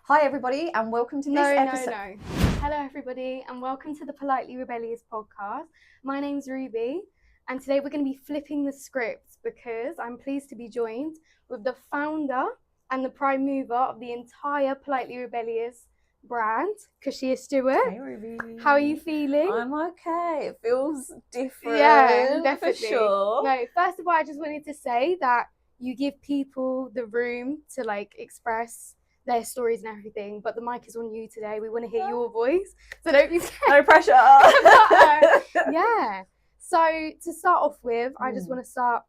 Hi everybody and welcome to this episode. No. Hello everybody and welcome to the Politely Rebellious podcast. My name's Ruby and today we're going to be flipping the script because I'm pleased to be joined with the founder and the prime mover of the entire Politely Rebellious brand, Keshia Stewart. Hey Ruby. How are you feeling? I'm okay. It feels different. Yeah, definitely. For sure. No, first of all, I just wanted to say that you give people the room to express their stories and everything, but the mic is on you today. We want to hear your voice, so don't be scared. No pressure. Yeah. So to start off with, I just want to start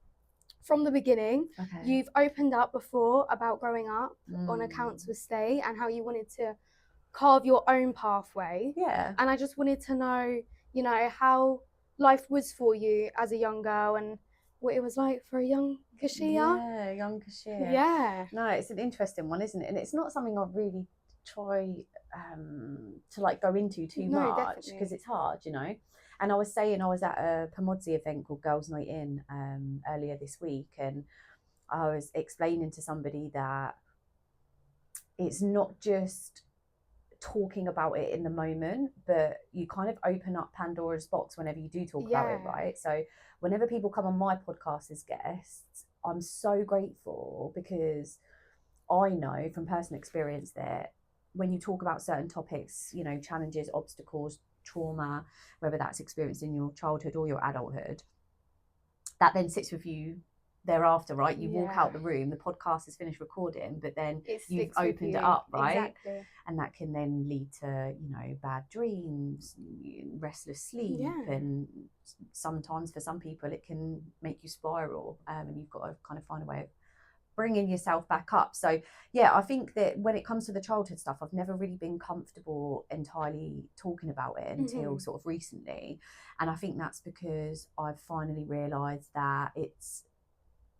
from the beginning. Okay. You've opened up before about growing up on a council estate and how you wanted to carve your own pathway. Yeah. And I just wanted to know, how life was for you as a young girl and what it was like for a young Keshia. Yeah, young Keshia. Yeah. No, it's an interesting one, isn't it? And it's not something I've really tried to go into too much because it's hard, And I was saying I was at a Pomodzi event called Girls Night In earlier this week, and I was explaining to somebody that it's not just talking about it in the moment, but you kind of open up Pandora's box whenever you do talk about it, right? So whenever people come on my podcast as guests, I'm so grateful because I know from personal experience that when you talk about certain topics, challenges, obstacles, trauma, whether that's experienced in your childhood or your adulthood, that then sits with you thereafter, right? You walk out the room, the podcast is finished recording, but then you've opened it up, right? Exactly. And that can then lead to, bad dreams, restless sleep, and sometimes for some people it can make you spiral, and you've got to kind of find a way of bringing yourself back up. So I think that when it comes to the childhood stuff, I've never really been comfortable entirely talking about it until sort of recently, and I think that's because I've finally realised that it's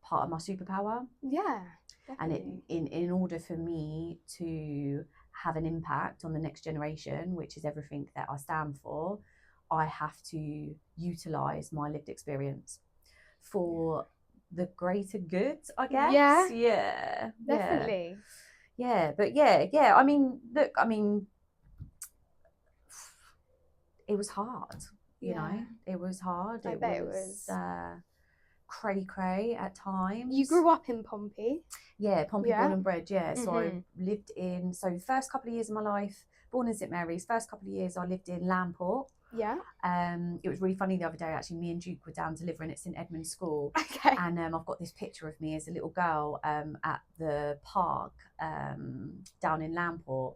part of my superpower. Yeah, definitely. And in order for me to have an impact on the next generation, which is everything that I stand for, I have to utilise my lived experience for the greater good, I guess. Yeah, definitely. Yeah, but I mean, look, it was hard, you know, it was hard. I bet it was cray at times. You grew up in Pompey? Yeah, Pompey, born and bred, So I lived the first couple of years of my life, born in St Mary's, first couple of years I lived in Lamport. Yeah. It was really funny the other day, actually, me and Duke were down delivering at St Edmund's School. Okay. And I've got this picture of me as a little girl at the park down in Lamport.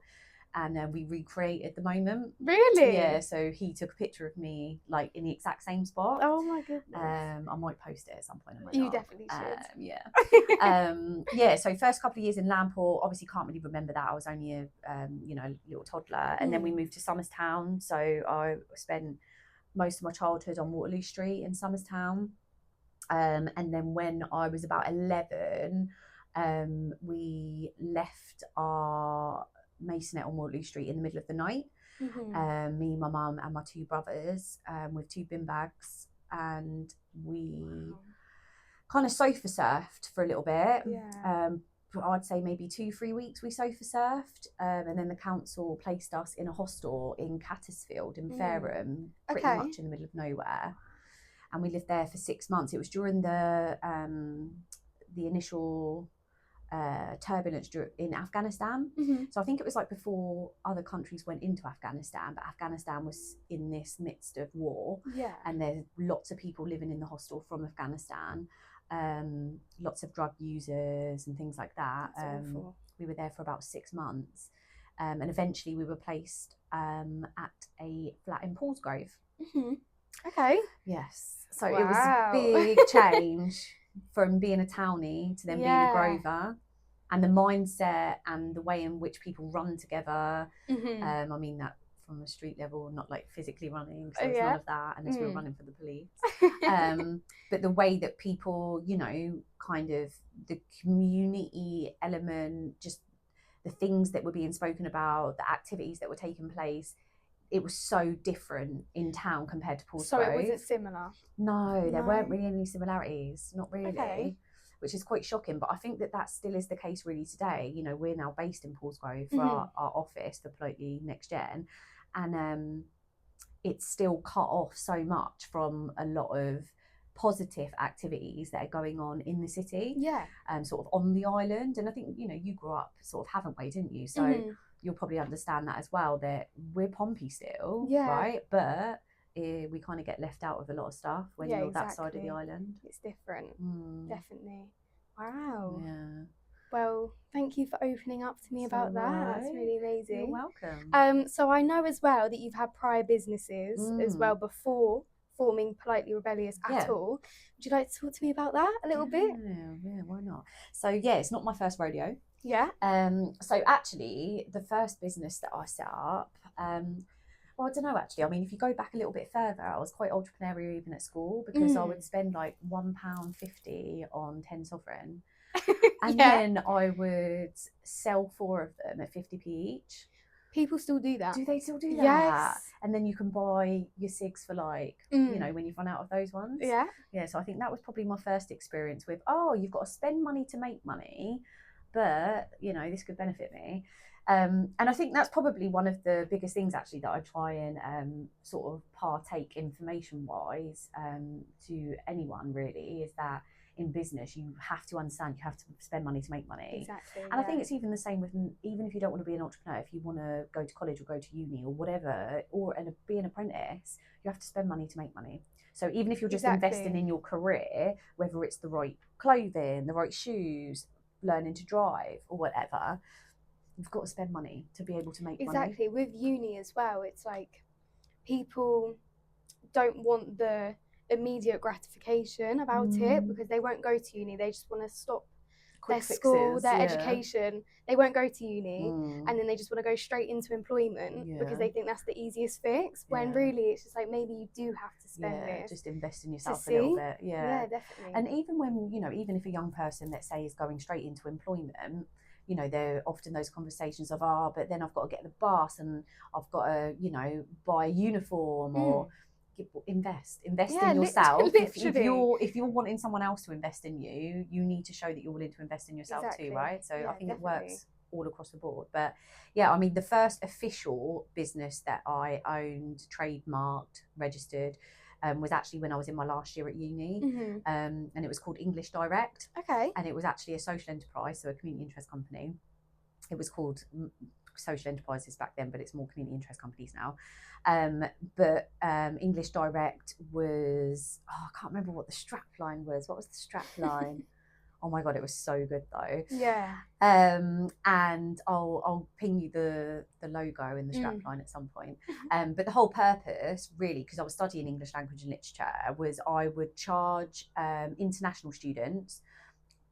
And we recreated the moment. Really? Yeah, so he took a picture of me in the exact same spot. Oh my goodness. I might post it at some point in my You blog. definitely should. So first couple of years in Lamport, obviously can't really remember that. I was only a little toddler. And then we moved to Somerstown. So I spent most of my childhood on Waterloo Street in Somerstown. And then when I was about 11, we left our masonette on Waterloo Street in the middle of the night. Me, my mum and my two brothers with 2 bin bags, and we kind of sofa surfed for a little bit. I'd say maybe 2-3 weeks we sofa surfed, and then the council placed us in a hostel in Cattersfield in Fareham, pretty much in the middle of nowhere, and we lived there for 6 months. It was during the initial turbulence in Afghanistan. So I think it was before other countries went into Afghanistan, but Afghanistan was in this midst of war, and there's lots of people living in the hostel from Afghanistan, lots of drug users and things like that. We were there for about 6 months, and eventually we were placed at a flat in Paulsgrove. Okay. Yes, so it was a big change from being a townie to then being a Grover, and the mindset and the way in which people run together. I mean that from a street level, not physically running, because there was none of that unless we were running for the police. But the way that people, kind of the community element, just the things that were being spoken about, the activities that were taking place, it was so different in town compared to Paulsgrove. So it wasn't similar? No, there weren't really any similarities, not really. Okay. which is quite shocking. But I think that still is the case really today. You know, we're now based in Portsgrove for our office for Politely Next Gen, and it's still cut off so much from a lot of positive activities that are going on in the city, sort of on the island. And I think, you know, you grew up sort of Haven't, didn't you? So you'll probably understand that as well, that we're Pompey still, right? But we kind of get left out of a lot of stuff when you're that side of the island. It's different, definitely. Wow. Yeah. Well, thank you for opening up to me about that. That's really amazing. You're welcome. So I know as well that you've had prior businesses as well before forming Politely Rebellious at all. Would you like to talk to me about that a little bit? Yeah, why not? So yeah, it's not my first rodeo. Yeah. So actually, the first business that I set up, well, I don't know actually. I mean, if you go back a little bit further, I was quite entrepreneurial even at school, because I would spend like £1.50 on 10 sovereign. And then I would sell 4 of them at 50p each. People still do that. Do they still do that? Yes. And then you can buy your cigs for like, you know, when you've run out of those ones. Yeah. Yeah, so I think that was probably my first experience with, you've got to spend money to make money, but, you know, this could benefit me. And I think that's probably one of the biggest things actually that I try and sort of partake information-wise to anyone really, is that in business you have to understand you have to spend money to make money. Exactly. And I think it's even the same with, even if you don't want to be an entrepreneur, if you want to go to college or go to uni or whatever, or be an apprentice, you have to spend money to make money. So even if you're just investing in your career, whether it's the right clothing, the right shoes, learning to drive or whatever, you've got to spend money to be able to make money. Exactly. With uni as well, it's like people don't want the immediate gratification about it, because they won't go to uni. They just want to stop their school, their education. They won't go to uni, and then they just want to go straight into employment because they think that's the easiest fix, when really it's just like, maybe you do have to spend this. Just invest in yourself a little bit. Yeah, definitely. And even when, you know, even if a young person, let's say, is going straight into employment, you know, there are often those conversations of, but then I've got to get the bus and I've got to, you know, buy a uniform or invest in yourself. If you're wanting someone else to invest in you, you need to show that you're willing to invest in yourself too, right? So I think it works all across the board. But yeah, I mean, the first official business that I owned, trademarked, registered, was actually when I was in my last year at uni, and it was called English Direct. Okay. And it was actually a social enterprise, so a community interest company. It was called social enterprises back then, but it's more community interest companies now. But English Direct was, I can't remember what the strap line was. What was the strap line? Oh my God, it was so good though. Yeah. And I'll ping you the logo and the strap line at some point. But the whole purpose, really, because I was studying English language and literature, was I would charge international students,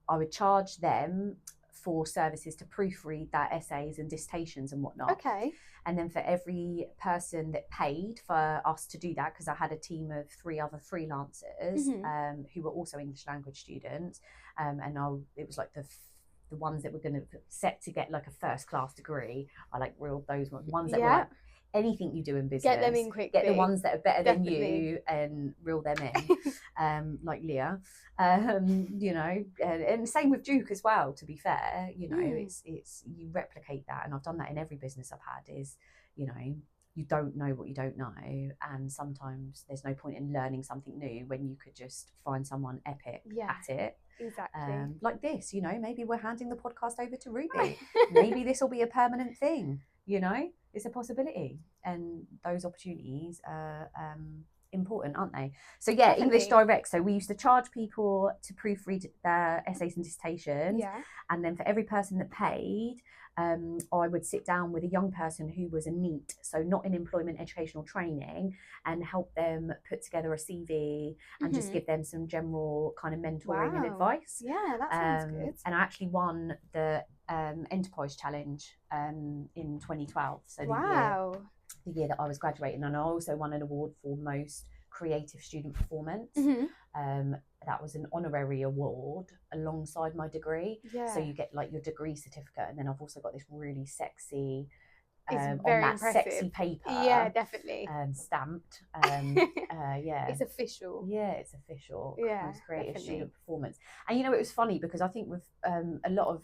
I would charge them for services to proofread their essays and dissertations and whatnot. Okay. And then for every person that paid for us to do that, because I had a team of 3 other freelancers who were also English language students, and it was like the ones that were going to set to get like a first class degree. I like reeled those ones that were like, anything you do in business, get them in quickly. Get the ones that are better than you and reel them in, like Leah. You know, and same with Duke as well. To be fair, you know, it's you replicate that, and I've done that in every business I've had. Is, you know, you don't know what you don't know, and sometimes there's no point in learning something new when you could just find someone epic at it. Exactly. Like this, you know, maybe we're handing the podcast over to Ruby. Maybe this will be a permanent thing. You know, it's a possibility, and those opportunities are important, aren't they? So yeah, definitely. English Direct. So we used to charge people to proofread their essays and dissertations, and then for every person that paid, I would sit down with a young person who was a NEET, so not in employment educational training, and help them put together a CV and just give them some general kind of mentoring and advice. Yeah, that sounds good. And I actually won the Enterprise Challenge in 2012. So the year that I was graduating, and I also won an award for most creative student performance. That was an honorary award alongside my degree. So you get like your degree certificate, and then I've also got this really sexy It's on that impressive. sexy paper. Yeah, definitely. Stamped. Yeah. It's official. Yeah, it's official. Yeah, Most creative definitely. student performance. And it was funny because I think with a lot of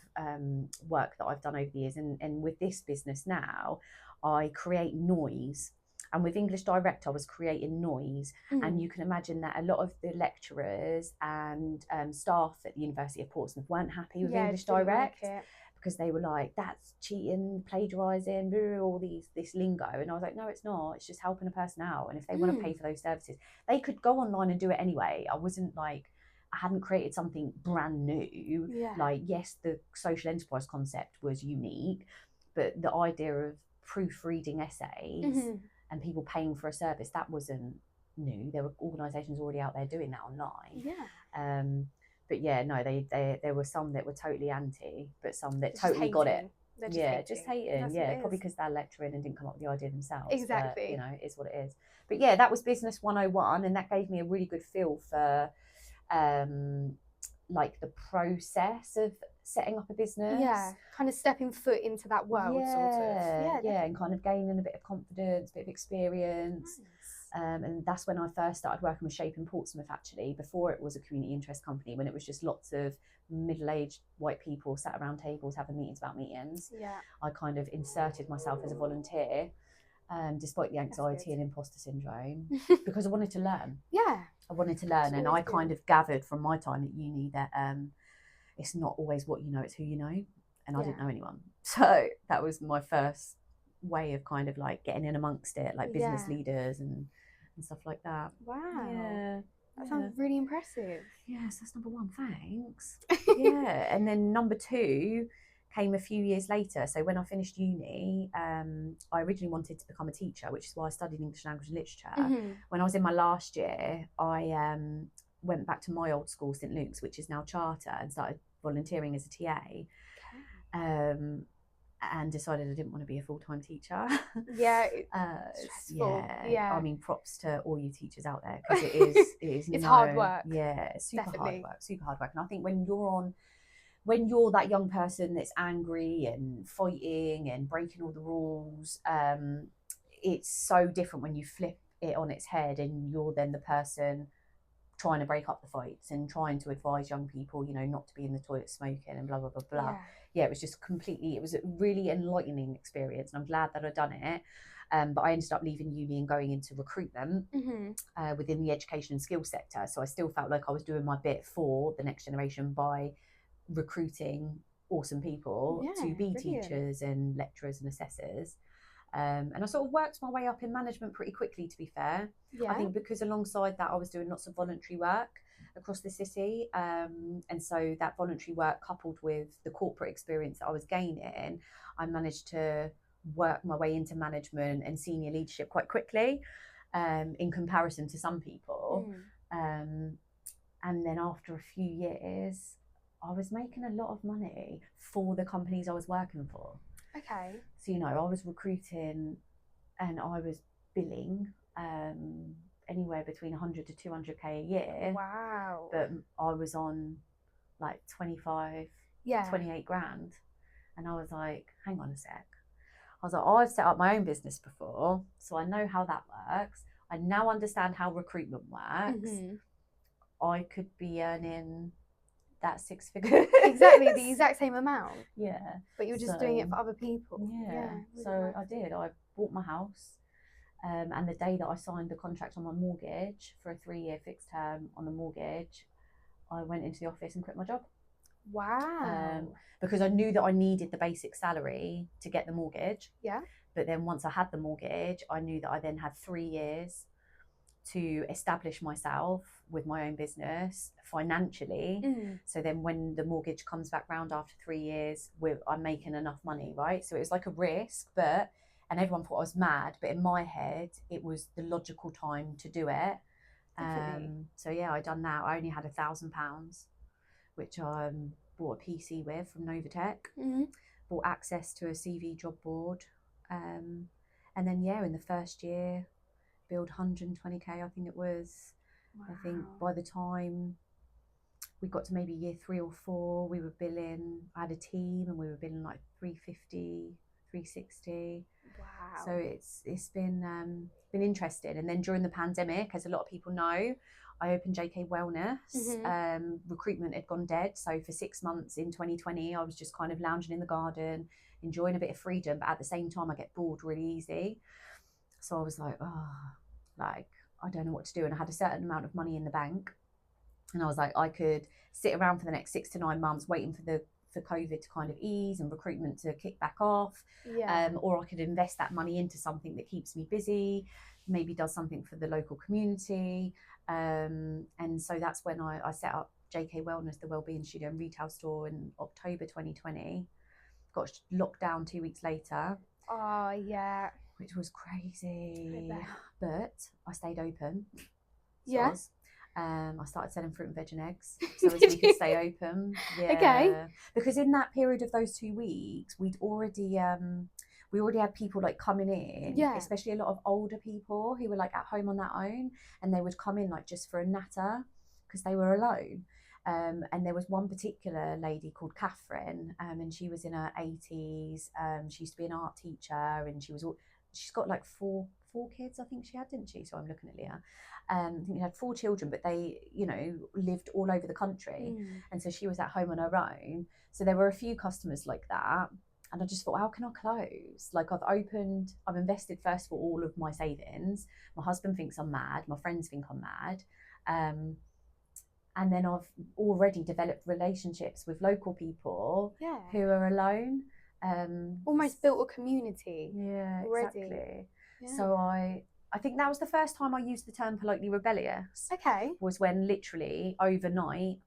work that I've done over the years, and with this business now, I create noise. And with English Direct, I was creating noise. And you can imagine that a lot of the lecturers and staff at the University of Portsmouth weren't happy with English Direct. Because they were like, that's cheating, plagiarising, all this lingo. And I was like, no, it's not. It's just helping a person out. And if they want to pay for those services, they could go online and do it anyway. I wasn't like, I hadn't created something brand new. Yeah. Like, yes, the social enterprise concept was unique, but the idea of proofreading essays and people paying for a service, that wasn't new. There were organisations already out there doing that online. Yeah. But yeah, no, there were some that were totally anti, but some that totally got it. Just hating. Yeah, probably because they're lecturing and didn't come up with the idea themselves. Exactly. But, it is what it is. But yeah, that was Business 101, and that gave me a really good feel for like the process of setting up a business. Yeah, kind of stepping foot into that world, sort of. Yeah, and kind of gaining a bit of confidence, a bit of experience. Nice. And that's when I first started working with Shape in Portsmouth, actually, before it was a community interest company, when it was just lots of middle-aged white people sat around tables having meetings about meetings. Yeah. I kind of inserted myself as a volunteer, despite the anxiety and imposter syndrome, because I wanted to learn. Yeah. I wanted to learn, and I kind of gathered from my time at uni that it's not always what you know, it's who you know. And I didn't know anyone. So that was my first way of kind of like getting in amongst it, like business leaders and stuff like that. Wow. Yeah. That sounds really impressive. Yes, that's number one. Thanks. Yeah. And then number two came a few years later. So when I finished uni, I originally wanted to become a teacher, which is why I studied English language and literature. When I was in my last year, I went back to my old school, St Luke's, which is now charter, and started volunteering as a TA. And decided I didn't want to be a full-time teacher. Yeah, stressful. Yeah. I mean, props to all you teachers out there, because it is it's hard work. Yeah, super hard work. And I think when you're that young person that's angry and fighting and breaking all the rules, it's so different when you flip it on its head and you're then the person trying to break up the fights and trying to advise young people, not to be in the toilet smoking and blah, blah, blah, blah. Yeah, it was just it was a really enlightening experience, and I'm glad that I'd done it. But I ended up leaving uni and going into recruitment within the education and skills sector. So I still felt like I was doing my bit for the next generation by recruiting awesome people to be teachers and lecturers and assessors. And I sort of worked my way up in management pretty quickly, to be fair. I think because alongside that I was doing lots of voluntary work across the city, and so that voluntary work coupled with the corporate experience that I was gaining, I managed to work my way into management and senior leadership quite quickly, in comparison to some people. And then after a few years, I was making a lot of money for the companies I was working for. Okay. So, I was recruiting and I was billing anywhere between 100 to 200k a year. Wow. But I was on like 28 grand. And I was like, hang on a sec. I was like, I've set up my own business before, so I know how that works. I now understand how recruitment works. I could be earning that six figures. Exactly, the exact same amount. Yeah. But you're just doing it for other people. Yeah. So I did. I bought my house. And the day that I signed the contract on my mortgage for a 3-year fixed term on the mortgage, I went into the office and quit my job. Wow. Because I knew that I needed the basic salary to get the mortgage. Yeah. But then once I had the mortgage, I knew that I then had 3 years to establish myself with my own business financially. So then when the mortgage comes back round after 3 years, I'm making enough money, right? So it was like a risk, and everyone thought I was mad, but in my head, it was the logical time to do it. So yeah, I done that. I only had £1,000, which I bought a PC with from Novatech, bought access to a CV job board. And then, in the first year, build 120k, I think it was. Wow. I think by the time we got to maybe year 3 or 4, we were billing, I had a team and we were billing like 350, 360. So it's been interesting. And then during the pandemic, as a lot of people know, I opened JK Wellness. Recruitment had gone dead. So for 6 months in 2020, I was just kind of lounging in the garden, enjoying a bit of freedom. But at the same time, I get bored really easy. So I was like, I don't know what to do. And I had a certain amount of money in the bank. And I was like, I could sit around for the next 6 to 9 months waiting for COVID to kind of ease and recruitment to kick back off. Or I could invest that money into something that keeps me busy, maybe does something for the local community. And so that's when I set up JK Wellness, the Wellbeing Studio and Retail Store, in October 2020. Got locked down 2 weeks later. Oh, yeah. Which was crazy. But I stayed open. Yes. I started selling fruit and veg and eggs so as we could stay open. Yeah. Okay. Because in that period of those 2 weeks, we already had people like coming in, especially a lot of older people who were like at home on their own, and they would come in like just for a natter because they were alone. And there was one particular lady called Catherine, and she was in her 80s. She used to be an art teacher, and she's got like four kids, I think she had, didn't she? So I'm looking at Leah. I think she had 4 children, but they, lived all over the country. And so she was at home on her own. So there were a few customers like that. And I just thought, how can I close? Like I've invested first of all of my savings. My husband thinks I'm mad. My friends think I'm mad. And then I've already developed relationships with local people who are alone. Almost built a community. Yeah, already. Exactly. Yeah. So I think that was the first time I used the term politely rebellious. Okay. Was when literally overnight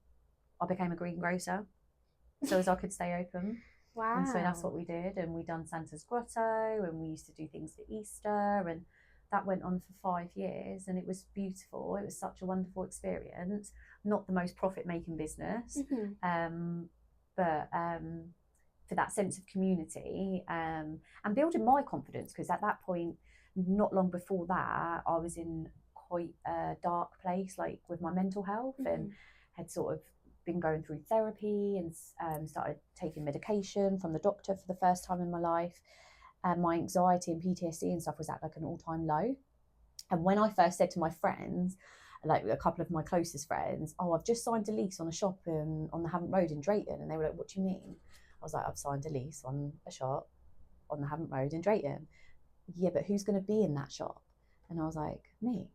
I became a greengrocer, so as I could stay open. Wow. And so that's what we did, and we done Santa's Grotto, and we used to do things for Easter, and that went on for 5 years, and it was beautiful. It was such a wonderful experience. Not the most profit-making business, but for that sense of community and building my confidence, because at that point, not long before that, I was in quite a dark place, like with my mental health, and had sort of been going through therapy and started taking medication from the doctor for the first time in my life. And my anxiety and PTSD and stuff was at like an all-time low. And when I first said to my friends, like a couple of my closest friends, I've just signed a lease on a shop on the Havant Road in Drayton. And they were like, what do you mean? I was like, I've signed a lease on a shop on the Havant Road in Drayton. Yeah, but who's going to be in that shop? And I was like, me.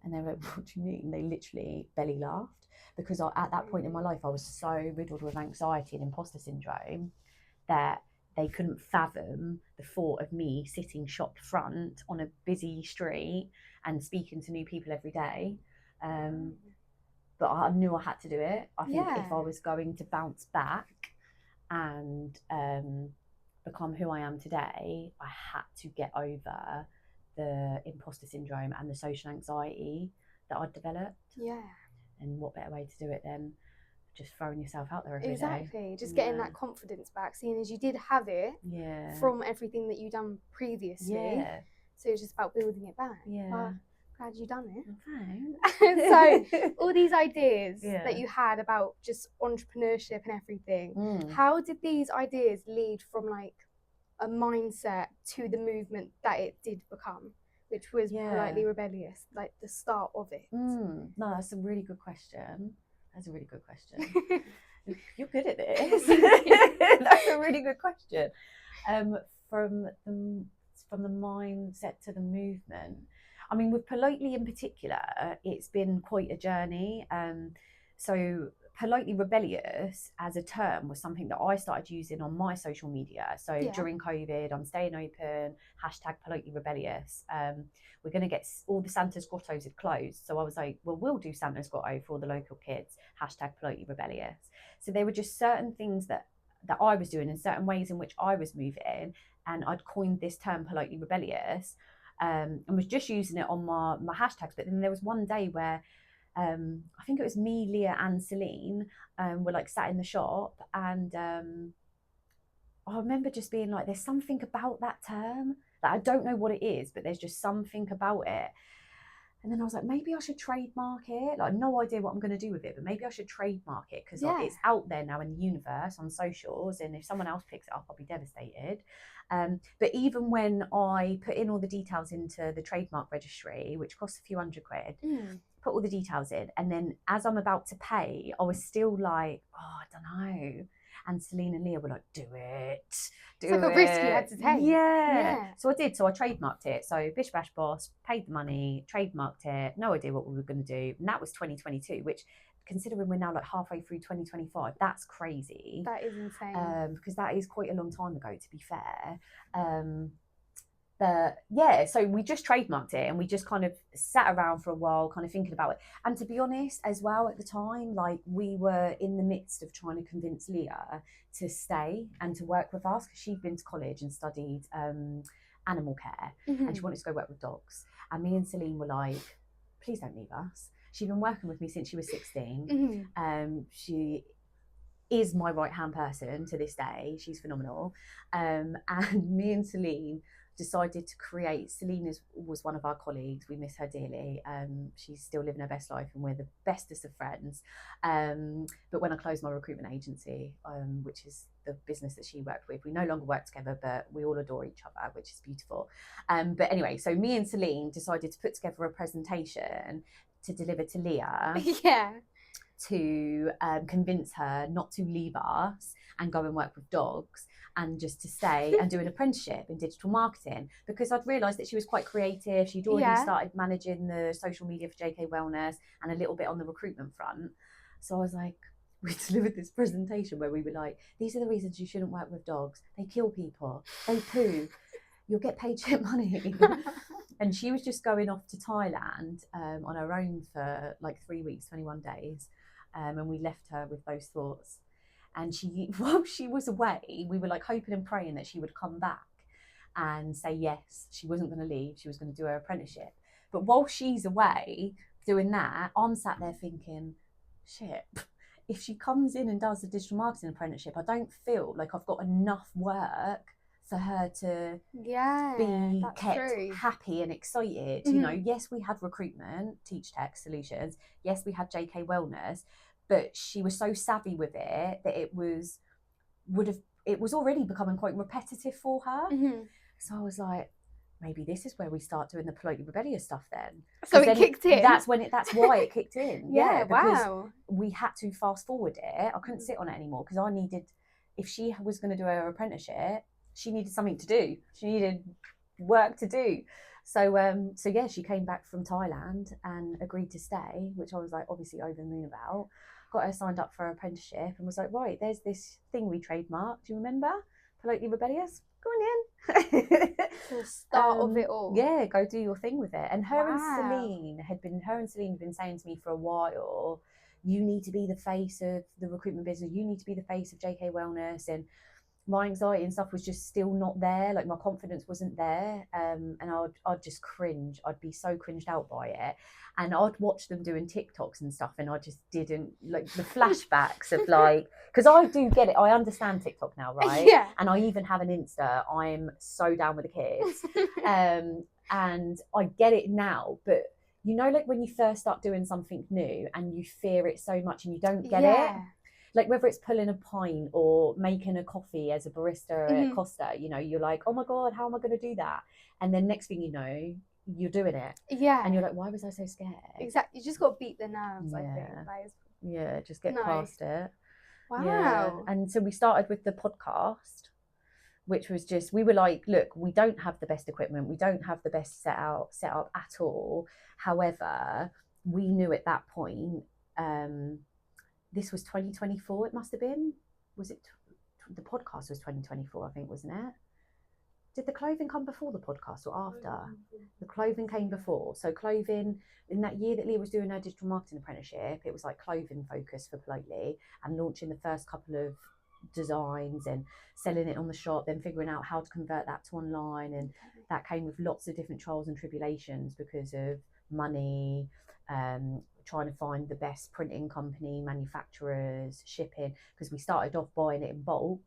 And they were like, what do you mean? They literally belly laughed, because at that point in my life, I was so riddled with anxiety and imposter syndrome that they couldn't fathom the thought of me sitting shop front on a busy street and speaking to new people every day. But I knew I had to do it. I think if I was going to bounce back and become who I am today, I had to get over the imposter syndrome and the social anxiety that I'd developed. Yeah. And what better way to do it than just throwing yourself out there every day? Exactly. Just getting that confidence back, seeing as you did have it from everything that you'd done previously. Yeah. So it's just about building it back. Yeah. Well, glad you done it. Thanks. So all these ideas that you had about just entrepreneurship and everything, how did these ideas lead from like a mindset to the movement that it did become, which was Politely Rebellious, like the start of it? No, that's a really good question. You're good at this. That's a really good question. From the mindset to the movement, I mean, with Politely in particular, it's been quite a journey. So Politely Rebellious as a term was something that I started using on my social media. So during COVID, I'm staying open, hashtag Politely Rebellious. We're going to get all the Santa's Grottos had closed. So I was like, well, we'll do Santa's Grotto for all the local kids, hashtag Politely Rebellious. So there were just certain things that I was doing and certain ways in which I was moving. And I'd coined this term Politely Rebellious and was just using it on my hashtags. But then there was one day where I think it was me, Leah and Celine were like sat in the shop, and I remember just being like, there's something about that term that I don't know what it is, but there's just something about it. And then I was like, maybe I should trademark it. Like, no idea what I'm going to do with it, but maybe I should trademark it because it's out there now in the universe on socials. And if someone else picks it up, I'll be devastated. But even when I put in all the details into the trademark registry, which costs a few £100, put all the details in. And then as I'm about to pay, I was still like, I don't know. And Celine and Leah were like, do it. It's like a risk you had to take. Yeah. So I did. So I trademarked it. So Bish Bash Boss, paid the money, trademarked it, no idea what we were going to do. And that was 2022, which, considering we're now like halfway through 2025, that's crazy. That is insane. Because that is quite a long time ago, to be fair. But yeah, so we just trademarked it and we just kind of sat around for a while kind of thinking about it. And to be honest as well, at the time, like we were in the midst of trying to convince Leah to stay and to work with us because she'd been to college and studied animal care and she wanted to go work with dogs. And me and Celine were like, please don't leave us. She'd been working with me since she was 16. She is my right hand person to this day. She's phenomenal. And me and Celine decided to create, Celine was one of our colleagues, we miss her dearly, she's still living her best life and we're the bestest of friends, but when I closed my recruitment agency, which is the business that she worked with, we no longer work together, but we all adore each other, which is beautiful. But anyway, so me and Celine decided to put together a presentation to deliver to Leah to convince her not to leave us and go and work with dogs and just to stay and do an apprenticeship in digital marketing, because I'd realised that she was quite creative. She'd already started managing the social media for JK Wellness and a little bit on the recruitment front. So I was like, we delivered this presentation where we were like, these are the reasons you shouldn't work with dogs. They kill people, they poo, you'll get paid shit money. And she was just going off to Thailand on her own for like 3 weeks, 21 days. And we left her with those thoughts. And while she was away, we were like hoping and praying that she would come back and say yes, she wasn't going to leave, she was going to do her apprenticeship. But while she's away doing that, I'm sat there thinking, shit, if she comes in and does the digital marketing apprenticeship, I don't feel like I've got enough work for her to be kept happy and excited. You know, yes, we had recruitment, Teach Tech Solutions, yes, we had JK Wellness, but she was so savvy with it that it was already becoming quite repetitive for her. So I was like, maybe this is where we start doing the politely rebellious stuff then. So it kicked in. That's why it kicked in. Because we had to fast forward it. I couldn't sit on it anymore because I needed, if she was going to do her apprenticeship, she needed something to do. She needed work to do. So yeah, she came back from Thailand and agreed to stay, which I was like obviously over the moon about. Got her signed up for her apprenticeship and was like, right, there's this thing we trademarked. Do you remember? Politely Rebellious. Go on in. The start of it all. Yeah, go do your thing with it. And her and Celine had been saying to me for a while, you need to be the face of the recruitment business. You need to be the face of JK Wellness. And my anxiety and stuff was just still not there. Like my confidence wasn't there. And I'd just cringe. I'd be so cringed out by it. And I'd watch them doing TikToks and stuff. And I just didn't like the flashbacks of like, because I do get it. I understand TikTok now, right? Yeah. And I even have an Insta. I'm so down with the kids. And I get it now. But you know, like when you first start doing something new and you fear it so much and you don't get it. Like whether it's pulling a pint or making a coffee as a barista at Costa, you know, you're like, oh my God, how am I going to do that? And then next thing you know, you're doing it. Yeah. And you're like, why was I so scared? Exactly. You just got to beat the nerves, I think. Yeah, just get past it. Wow. Yeah. And so we started with the podcast, which was just, we were like, look, we don't have the best equipment. We don't have the best set up at all. However, we knew at that point, this was 2024, it must have been. Was it? The podcast was 2024, I think, wasn't it? Did the clothing come before the podcast or after? The clothing came before. So clothing, in that year that Leah was doing her digital marketing apprenticeship, it was like clothing focused for Politely and launching the first couple of designs and selling it on the shop, then figuring out how to convert that to online. And that came with lots of different trials and tribulations because of money, trying to find the best printing company, manufacturers, shipping, because we started off buying it in bulk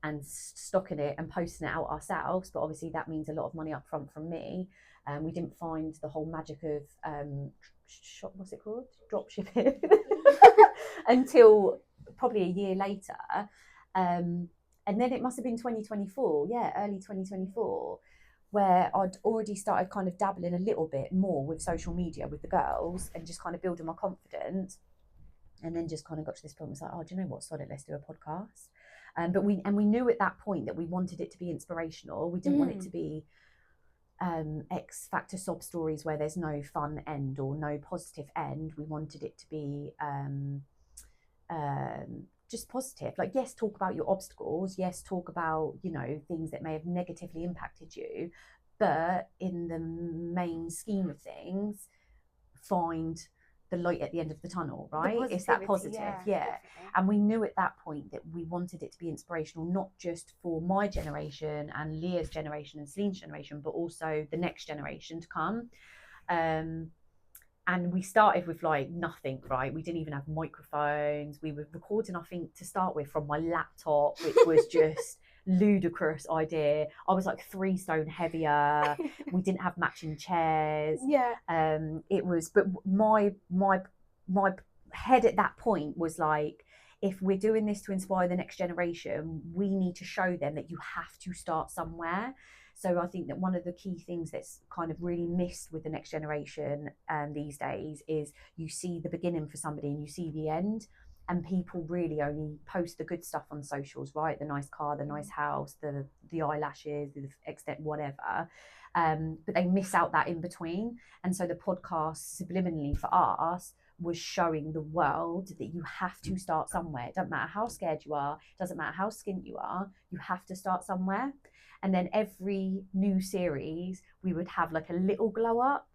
and stocking it and posting it out ourselves. But obviously that means a lot of money up front from me. We didn't find the whole magic of what's it called? Drop shipping until probably a year later. And then it must have been 2024, early 2024, where I'd already started kind of dabbling a little bit more with social media with the girls and just kind of building my confidence. And then just kind of got to this point, was like, oh, do you know what? Sod it, let's do a podcast. But we knew at that point that we wanted it to be inspirational. We didn't want it to be X Factor sob stories where there's no fun end or no positive end. We wanted it to be just positive. Like, yes, talk about your obstacles. Yes, talk about, you know, things that may have negatively impacted you. But in the main scheme of things, find the light at the end of the tunnel, right? It's that positive, yeah. And we knew at that point that we wanted it to be inspirational, not just for my generation and Leah's generation and Celine's generation, but also the next generation to come. And we started with like nothing, right? We didn't even have microphones. We were recording, I think, to start with from my laptop, which was just ludicrous idea. I was like 3 stone heavier. We didn't have matching chairs. It was, but my head at that point was like, if we're doing this to inspire the next generation, we need to show them that you have to start somewhere. So I think that one of the key things that's kind of really missed with the next generation these days is you see the beginning for somebody and you see the end. And people really only post the good stuff on socials, right? The nice car, the nice house, the eyelashes, the extent, whatever. But they miss out that in between. And so the podcast, subliminally for us, was showing the world that you have to start somewhere. It doesn't matter how scared you are, it doesn't matter how skint you are, you have to start somewhere. And then every new series, we would have like a little glow up,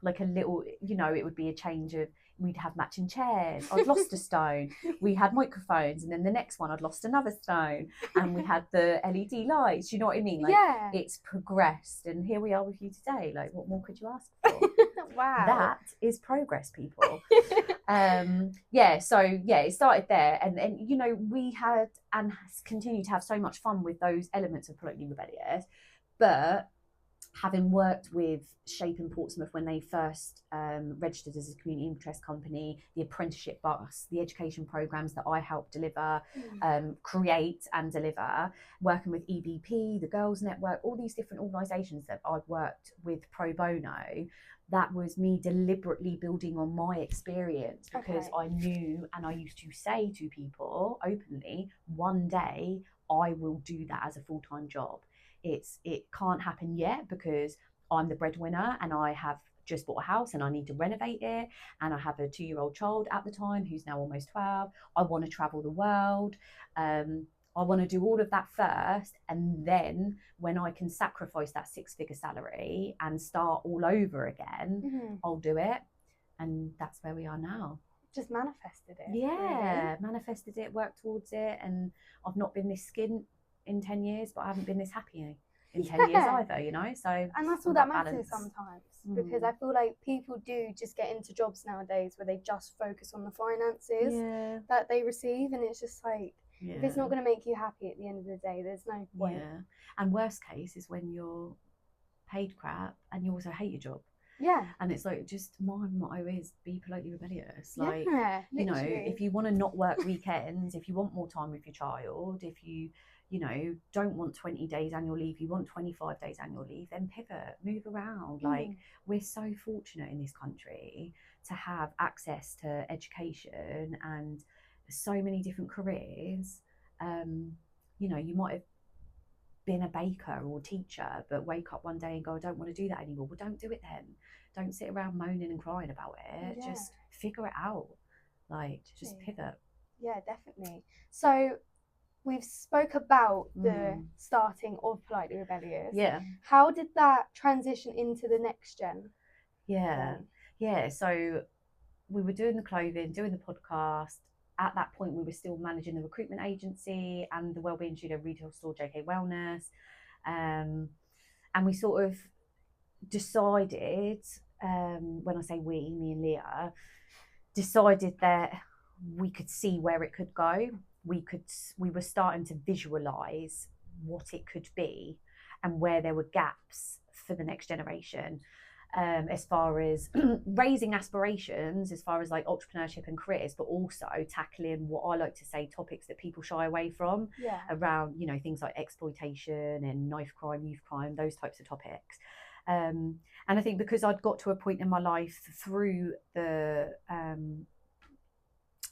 like a little, you know, it would be a change of, we'd have matching chairs. I'd lost a stone. We had microphones, and then the next one I'd lost another stone, and we had the LED lights. You know what I mean? Like, it's progressed, and here we are with you today. Like, what more could you ask for? Wow, that is progress, people. It started there, and then, you know, we had and continue to have so much fun with those elements of Politely Rebellious, but having worked with Shape in Portsmouth when they first registered as a community interest company, the apprenticeship bus, the education programs that I helped deliver, create and deliver, working with EBP, the Girls Network, all these different organisations that I've worked with pro bono, that was me deliberately building on my experience, because I knew, and I used to say to people openly, one day I will do that as a full-time job. It can't happen yet because I'm the breadwinner and I have just bought a house and I need to renovate it, and I have a 2-year-old child at the time who's now almost 12. I want to travel the world. I want to do all of that first, and then when I can sacrifice that 6-figure salary and start all over again, I'll do it. And that's where we are now. Just manifested it. Yeah, really. Manifested it, worked towards it, and I've not been this skint in 10 years, but I haven't been this happy in 10 years either, you know. So, and that's all that matters sometimes, because I feel like people do just get into jobs nowadays where they just focus on the finances that they receive, and it's just like, if it's not going to make you happy at the end of the day, there's no point. And worst case is when you're paid crap and you also hate your job. And it's like, just my motto is be politely rebellious. Like, you know, if you want to not work weekends, if you want more time with your child, if you know, don't want 20 days annual leave, you want 25 days annual leave, then pivot, move around. Like, we're so fortunate in this country to have access to education and so many different careers. You know, you might have been a baker or teacher, but wake up one day and go, I don't want to do that anymore. Well, don't do it then. Don't sit around moaning and crying about it. Just figure it out. Like, just pivot. Yeah, definitely. So we've spoke about the starting of Politely Rebellious. How did that transition into the next gen? So we were doing the clothing, doing the podcast. At that point, we were still managing the recruitment agency and the wellbeing studio retail store, JK Wellness. And we sort of decided, when I say we, me and Leah, decided that we could see where it could go. we were starting to visualize what it could be and where there were gaps for the next generation, as far as raising aspirations, as far as like entrepreneurship and careers, but also tackling what I like to say, topics that people shy away from, around, you know, things like exploitation and knife crime, youth crime, those types of topics. And I think because I'd got to a point in my life through the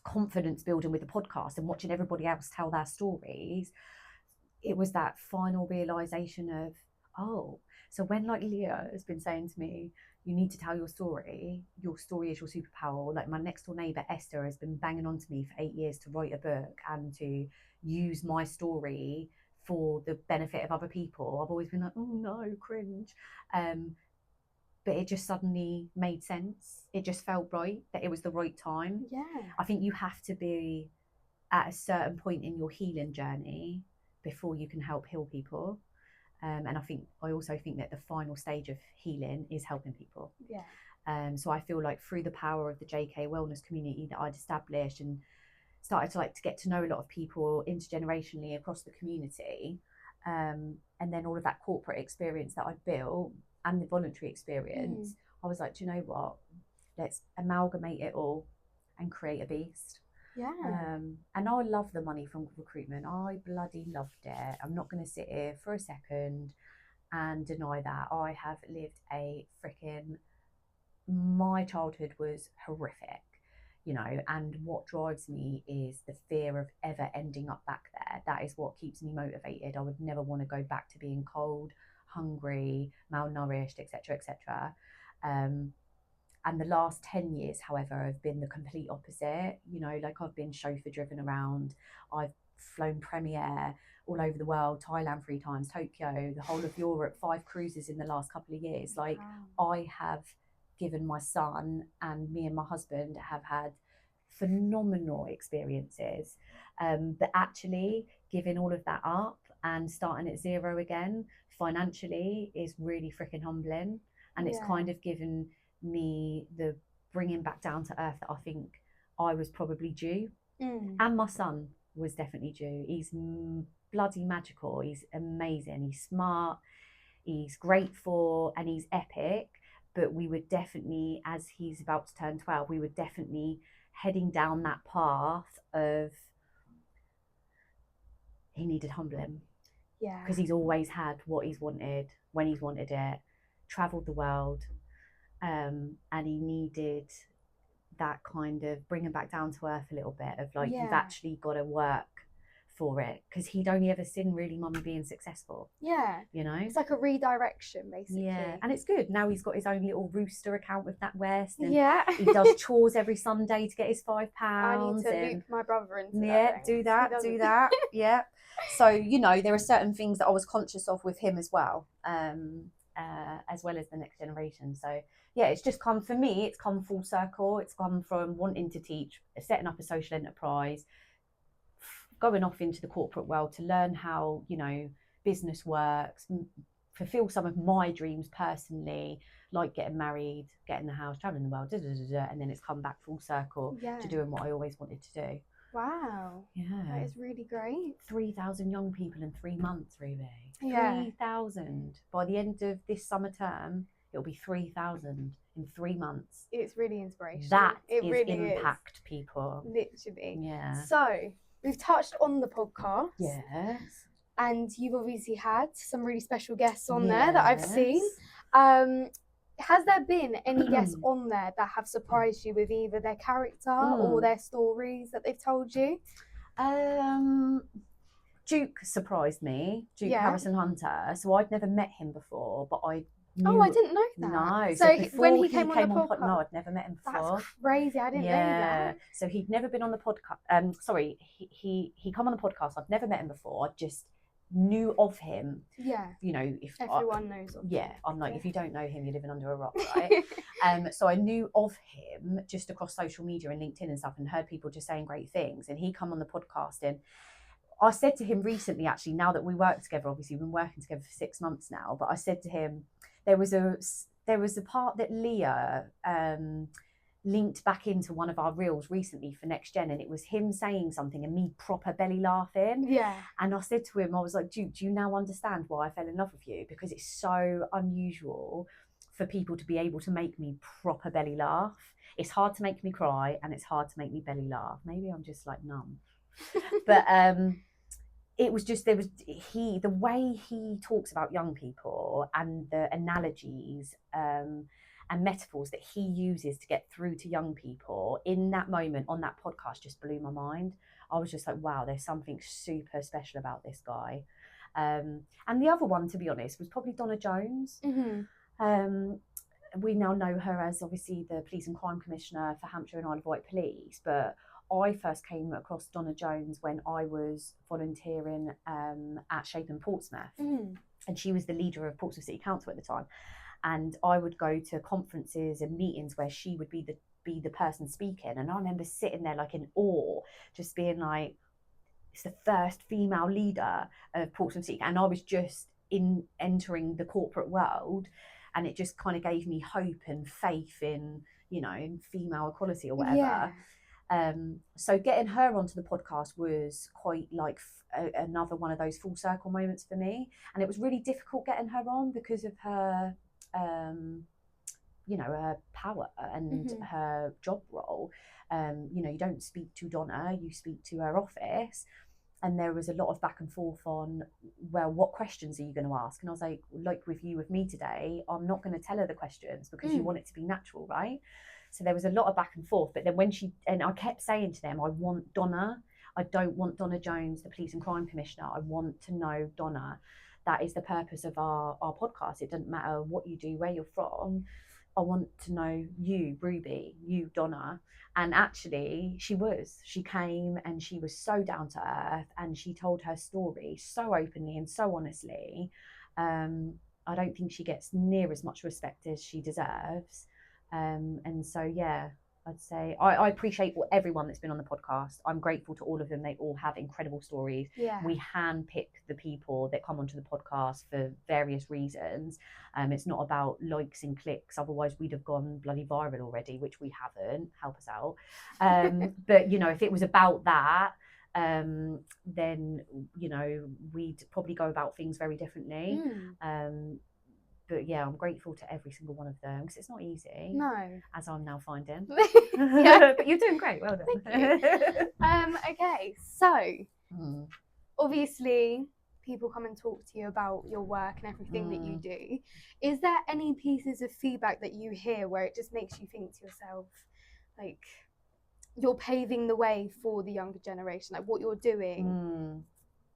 confidence building with the podcast and watching everybody else tell their stories, it was that final realization of, oh, so when like Leah has been saying to me, you need to tell your story is your superpower. Like my next door neighbour Esther has been banging on to me for 8 years to write a book and to use my story for the benefit of other people. I've always been like, oh no, cringe. But it just suddenly made sense. It just felt right, that it was the right time. Yeah. I think you have to be at a certain point in your healing journey before you can help heal people. And I also think that the final stage of healing is helping people. Yeah. So I feel like through the power of the JK wellness community that I'd established and started to get to know a lot of people intergenerationally across the community, and then all of that corporate experience that I built and the voluntary experience, I was like, do you know what? Let's amalgamate it all and create a beast. Yeah. And I love the money from recruitment. I bloody loved it. I'm not going to sit here for a second and deny that. I have lived my childhood was horrific, you know, and what drives me is the fear of ever ending up back there. That is what keeps me motivated. I would never want to go back to being cold, hungry, malnourished, etc., etc. And the last 10 years, however, have been the complete opposite. You know, like I've been chauffeur driven around. I've flown Premier all over the world, Thailand 3 times, Tokyo, the whole of Europe, 5 cruises in the last couple of years. Like I have given my son, and me and my husband have had phenomenal experiences. But actually giving all of that up and starting at zero again financially is really freaking humbling. And it's kind of given me the bringing back down to earth that I think I was probably due. And my son was definitely due. He's bloody magical. He's amazing. He's smart. He's grateful and he's epic. But we were definitely, as he's about to turn 12, we were definitely heading down that path of he needed humbling. Yeah. Because he's always had what he's wanted when he's wanted it, travelled the world. And he needed that kind of bringing back down to earth a little bit of like, you've actually got to work for it, because he'd only ever seen really mummy being successful. Yeah. You know? It's like a redirection, basically. Yeah. And it's good. Now he's got his own little Rooster account with NatWest. And he does chores every Sunday to get his £5. I need to loop my brother into that. Do that. Yeah. So, you know, there are certain things that I was conscious of with him as well as the next generation. So, yeah, it's just come, for me, it's come full circle. It's come from wanting to teach, setting up a social enterprise, going off into the corporate world to learn how, you know, business works, fulfill some of my dreams personally, like getting married, getting a house, traveling the world, and then it's come back full circle to doing what I always wanted to do. Wow. Yeah. That is really great. 3,000 young people in 3 months, Ruby. Yeah. 3,000. By the end of this summer term, it'll be 3,000 in 3 months. It's really inspirational. That it is really impact people. Literally. Yeah. So, we've touched on the podcast. Yes. And you've obviously had some really special guests on there that I've seen. Has there been any guests on there that have surprised you with either their character or their stories that they've told you? Duke surprised me, Duke Harrison Hunter. So I'd never met him before, but I knew... Oh, I didn't know that. No. So when he came on the podcast... No, I'd never met him before. That's crazy. I didn't know that. So he'd never been on the podcast. He come on the podcast. I'd never met him before. I just knew of him. Yeah. You know, if everyone knows of him. Yeah. I'm like, if you don't know him, you're living under a rock, right? So I knew of him just across social media and LinkedIn and stuff, and heard people just saying great things. And he come on the podcast, and I said to him recently, actually, now that we work together, obviously we've been working together for 6 months now, but I said to him, there was a part that Leah linked back into one of our reels recently for Next Gen, and it was him saying something and me proper belly laughing. Yeah. And I said to him, I was like, do you now understand why I fell in love with you? Because it's so unusual for people to be able to make me proper belly laugh. It's hard to make me cry, and it's hard to make me belly laugh. Maybe I'm just like numb. But it was just, the way he talks about young people and the analogies and metaphors that he uses to get through to young people in that moment on that podcast just blew my mind. I was just like, wow, there's something super special about this guy. And the other one, to be honest, was probably Donna Jones. We now know her as obviously the Police and Crime Commissioner for Hampshire and Isle of Wight Police, but I first came across Donna Jones when I was volunteering at Shapeham Portsmouth, and she was the leader of Portsmouth City Council at the time. And I would go to conferences and meetings where she would be the person speaking. And I remember sitting there like in awe, just being like, it's the first female leader of Portsmouth City. And I was just entering the corporate world. And it just kind of gave me hope and faith in, in female equality or whatever. Yeah. So getting her onto the podcast was quite like another one of those full circle moments for me. And it was really difficult getting her on because of her her power and her job role. You don't speak to Donna, you speak to her office. And there was a lot of back and forth on, well, what questions are you going to ask? And I was like with me today, I'm not going to tell her the questions because you want it to be natural, right? So there was a lot of back and forth. But then I kept saying to them, I want Donna. I don't want Donna Jones, the Police and Crime Commissioner. I want to know Donna. That is the purpose of our podcast. It doesn't matter what you do, where you're from. I want to know you, Ruby, you, Donna. And actually, she came and she was so down to earth and she told her story so openly and so honestly. I don't think she gets near as much respect as she deserves. And so, yeah, I'd say I appreciate everyone that's been on the podcast. I'm grateful to all of them. They all have incredible stories. Yeah. We handpick the people that come onto the podcast for various reasons. It's not about likes and clicks. Otherwise, we'd have gone bloody viral already, which we haven't. Help us out. But, if it was about that, then, we'd probably go about things very differently. But yeah, I'm grateful to every single one of them because it's not easy. No. As I'm now finding. Yeah. But you're doing great. Well done. Thank you. Okay, so obviously people come and talk to you about your work and everything that you do. Is there any pieces of feedback that you hear where it just makes you think to yourself, like, you're paving the way for the younger generation, like what you're doing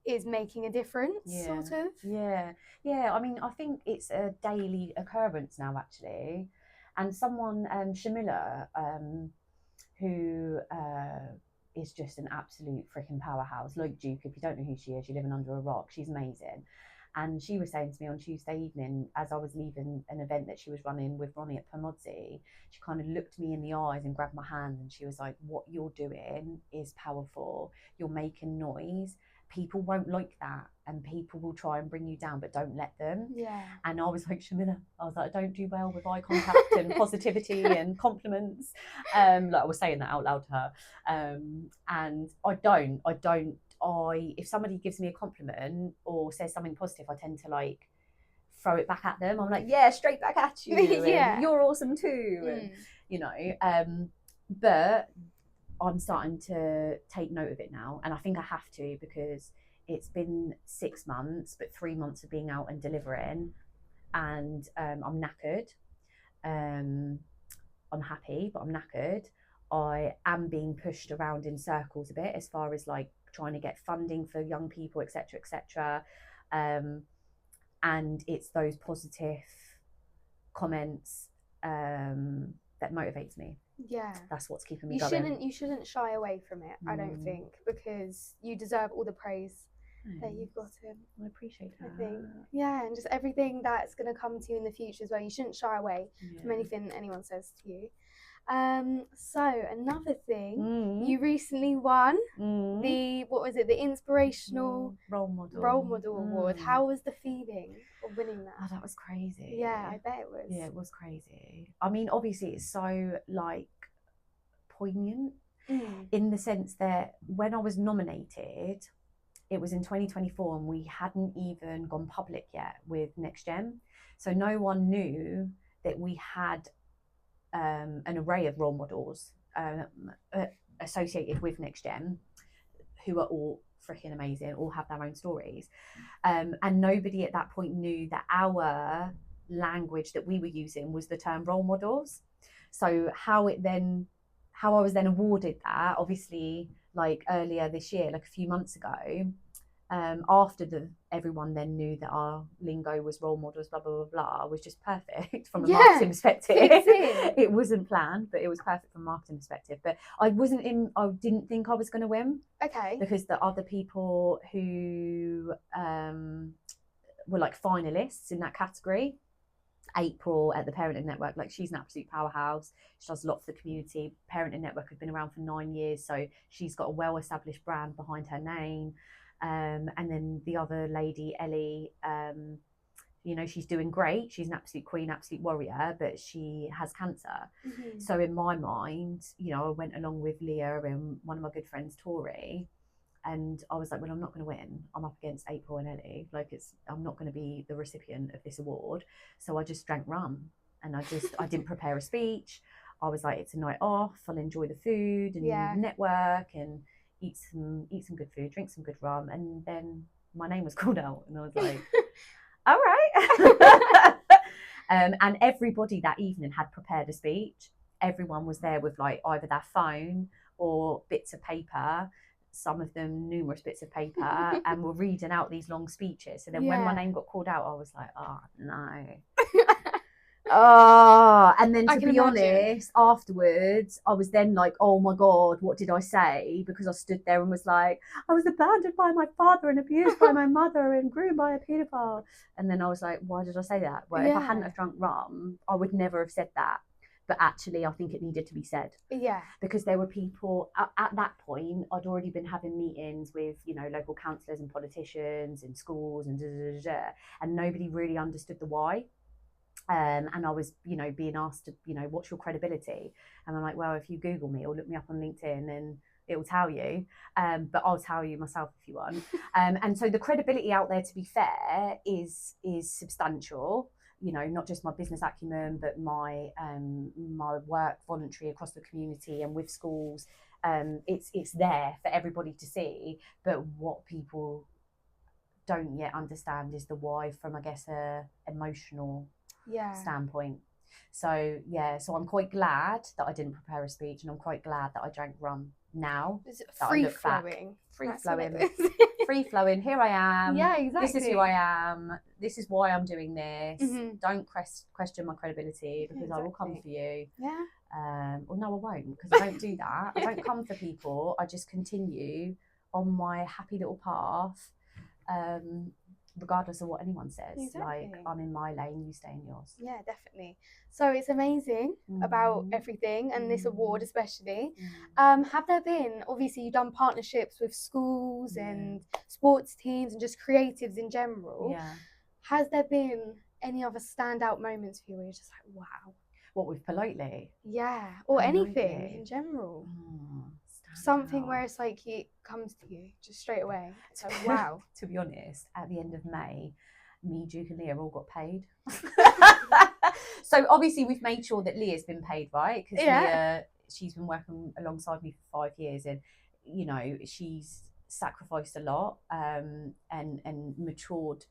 is making a difference, sort of? Yeah. I mean, I think it's a daily occurrence now, actually. And someone, Shamila, who is just an absolute freaking powerhouse, like Duke. If you don't know who she is, you're living under a rock. She's amazing. And she was saying to me on Tuesday evening, as I was leaving an event that she was running with Ronnie at Pompey, she kind of looked me in the eyes and grabbed my hand and she was like, what you're doing is powerful. You're making noise. People won't like that and people will try and bring you down, but don't let them. Yeah. And I was like, Shamila, I was like, I don't do well with eye contact and positivity and compliments. Like I was saying that out loud to her. And if somebody gives me a compliment or says something positive, I tend to like throw it back at them. I'm like, yeah, straight back at you. Yeah. You're awesome too. And, but I'm starting to take note of it now. And I think I have to because it's been 6 months, but 3 months of being out and delivering. And I'm knackered. I'm happy, but I'm knackered. I am being pushed around in circles a bit as far as like trying to get funding for young people, etc. And it's those positive comments that motivates me. Yeah, that's what's keeping me going. You shouldn't shy away from it. I don't think, because you deserve all the praise that you've gotten. I appreciate that. I think, yeah, and just everything that's going to come to you in the future as well. You shouldn't shy away from anything anyone says to you. So another thing, you recently won the Inspirational Role Model Award. How was the feeling of winning that? Oh, that was crazy. Yeah, I bet it was. Yeah, it was crazy. I mean, obviously it's so like poignant in the sense that when I was nominated, it was in 2024 and we hadn't even gone public yet with Next Gen. So no one knew that we had an array of role models associated with Next Gen, who are all freaking amazing, all have their own stories. And nobody at that point knew that our language that we were using was the term role models. So how I was then awarded that, obviously, like earlier this year, like a few months ago, after everyone then knew that our lingo was role models, blah blah blah blah, was just perfect from a marketing perspective. It wasn't planned, but it was perfect from a marketing perspective. But I didn't think I was going to win. Okay. Because the other people who were like finalists in that category, April at the Parenting Network, like she's an absolute powerhouse. She does a lot for the community. Parenting Network has been around for 9 years, so she's got a well-established brand behind her name. And then the other lady, Ellie, she's doing great. She's an absolute queen, absolute warrior, but she has cancer. So in my mind, I went along with Leah and one of my good friends, Tori, and I was like, well, I'm not going to win. I'm up against April and Ellie. I'm not going to be the recipient of this award. So I just drank rum, and I didn't prepare a speech. I was like, it's a night off. I'll enjoy the food and network and eat some good food, drink some good rum. And then my name was called out, and I was like, all right. And everybody that evening had prepared a speech. Everyone was there with like either their phone or bits of paper, some of them numerous bits of paper, and were reading out these long speeches. So then when my name got called out, I was like, oh no. And then to be honest, afterwards, I was then like, oh my God, what did I say? Because I stood there and was like, I was abandoned by my father and abused by my mother and groomed by a paedophile. And then I was like, why did I say that? Well, if I hadn't have drunk rum, I would never have said that. But actually, I think it needed to be said. Yeah. Because there were people, at that point, I'd already been having meetings with, local councillors and politicians and schools and nobody really understood the why. And I was, being asked to, what's your credibility? And I'm like, well, if you Google me or look me up on LinkedIn, then it will tell you. But I'll tell you myself if you want. And so the credibility out there, to be fair, is substantial. Not just my business acumen, but my work voluntary across the community and with schools. It's there for everybody to see. But what people don't yet understand is the why from, I guess, a emotional standpoint. So I'm quite glad that I didn't prepare a speech, and I'm quite glad that I drank rum now. Free flowing. Free flowing. Here I am. Yeah, exactly. This is who I am. This is why I'm doing this. Don't question my credibility, because I will come for you. Yeah. Well, no, I won't, because I don't do that. I don't come for people. I just continue on my happy little path. Regardless of what anyone says. Like, I'm in my lane, you stay in yours. Yeah, definitely. So it's amazing about everything, and this award especially. Have there been, obviously you've done partnerships with schools and sports teams and just creatives in general. Has there been any other standout moments for you where you're just like, wow? What, with Politely? Yeah, or anything in general. Something where it's like it comes to you just straight away. It's like, wow. To be honest, at the end of May, me, Duke and Leah all got paid. So obviously we've made sure that Leah's been paid, right? Because Leah, she's been working alongside me for 5 years, and she's sacrificed a lot and matured.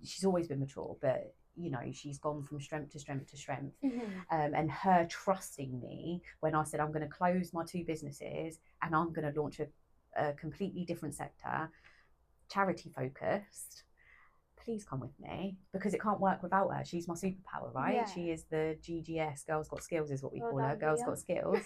She's always been mature, but she's gone from strength to strength to strength. And her trusting me when I said I'm going to close my 2 businesses and I'm going to launch a completely different sector, charity focused. Please come with me, because it can't work without her. She's my superpower, right? She is the GGS, Girls Got Skills is what we call her. Girls Got Skills.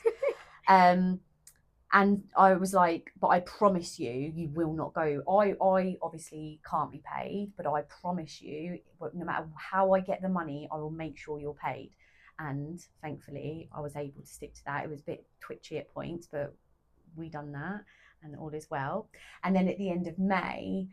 And I was like, but I promise you will not go. I obviously can't be paid, but I promise you, no matter how I get the money, I will make sure you're paid. And thankfully, I was able to stick to that. It was a bit twitchy at points, but we done that, and all is well. And then at the end of May,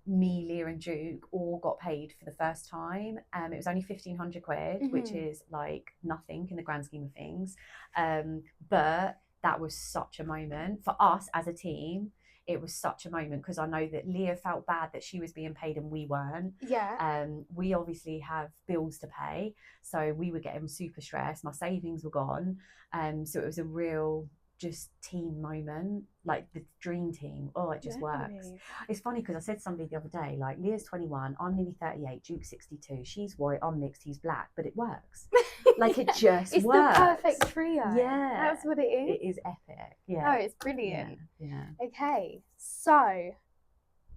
me, Leah and Duke all got paid for the first time. It was only 1,500 quid, which is like nothing in the grand scheme of things. But that was such a moment for us as a team. It was such a moment because I know that Leah felt bad that she was being paid and we weren't. Yeah. We obviously have bills to pay, so we were getting super stressed. My savings were gone. So it was a real just team moment, like the dream team. Oh, it just works. It's funny because I said to somebody the other day, like, Leah's 21, I'm nearly 38, Duke's 62, she's white, I'm mixed, he's black, but it works. Like, it just it's works. The perfect trio. Yeah, that's what it is. It is epic. Yeah. Oh, it's brilliant. Yeah. Okay, so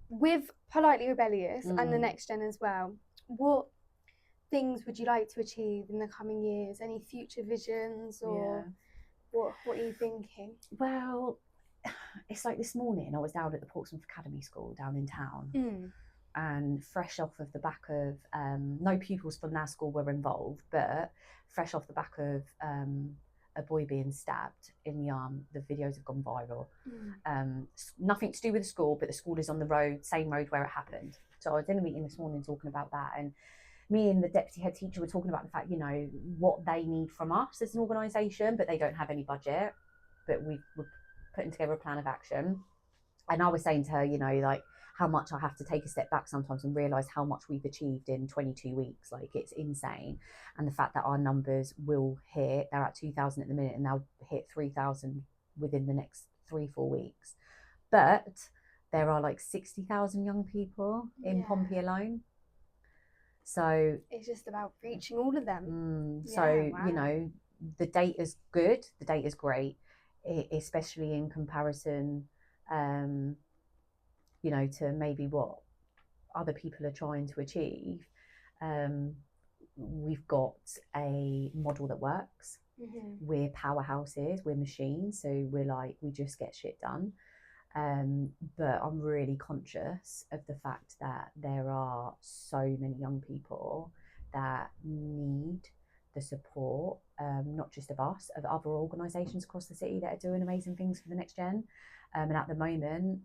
with Politely Rebellious and the next gen as well, what things would you like to achieve in the coming years? Any future visions, or what are you thinking? Well, it's like this morning I was down at the Portsmouth Academy School down in town, and fresh off of the back of no pupils from their school were involved, but fresh off the back of a boy being stabbed in the arm. The videos have gone viral. Nothing to do with the school, but the school is on the road, same road where it happened. So I was in a meeting this morning talking about that, and me and the deputy head teacher were talking about the fact, you know, what they need from us as an organisation, but they don't have any budget. But we're putting together a plan of action. And I was saying to her, you know, like, how much I have to take a step back sometimes and realise how much we've achieved in 22 weeks. Like, it's insane. And the fact that our numbers will hit, they're at 2,000 at the minute, and they'll hit 3,000 within the next 3-4 weeks. But there are like 60,000 young people in Pompey alone. So it's just about reaching all of them. You know, the data's good, the data's great, especially in comparison, you know, to maybe what other people are trying to achieve. We've got a model that works. We're powerhouses, we're machines, so we're like, we just get shit done. But I'm really conscious of the fact that there are so many young people that need the support, not just of us, of other organisations across the city that are doing amazing things for the next gen. And at the moment,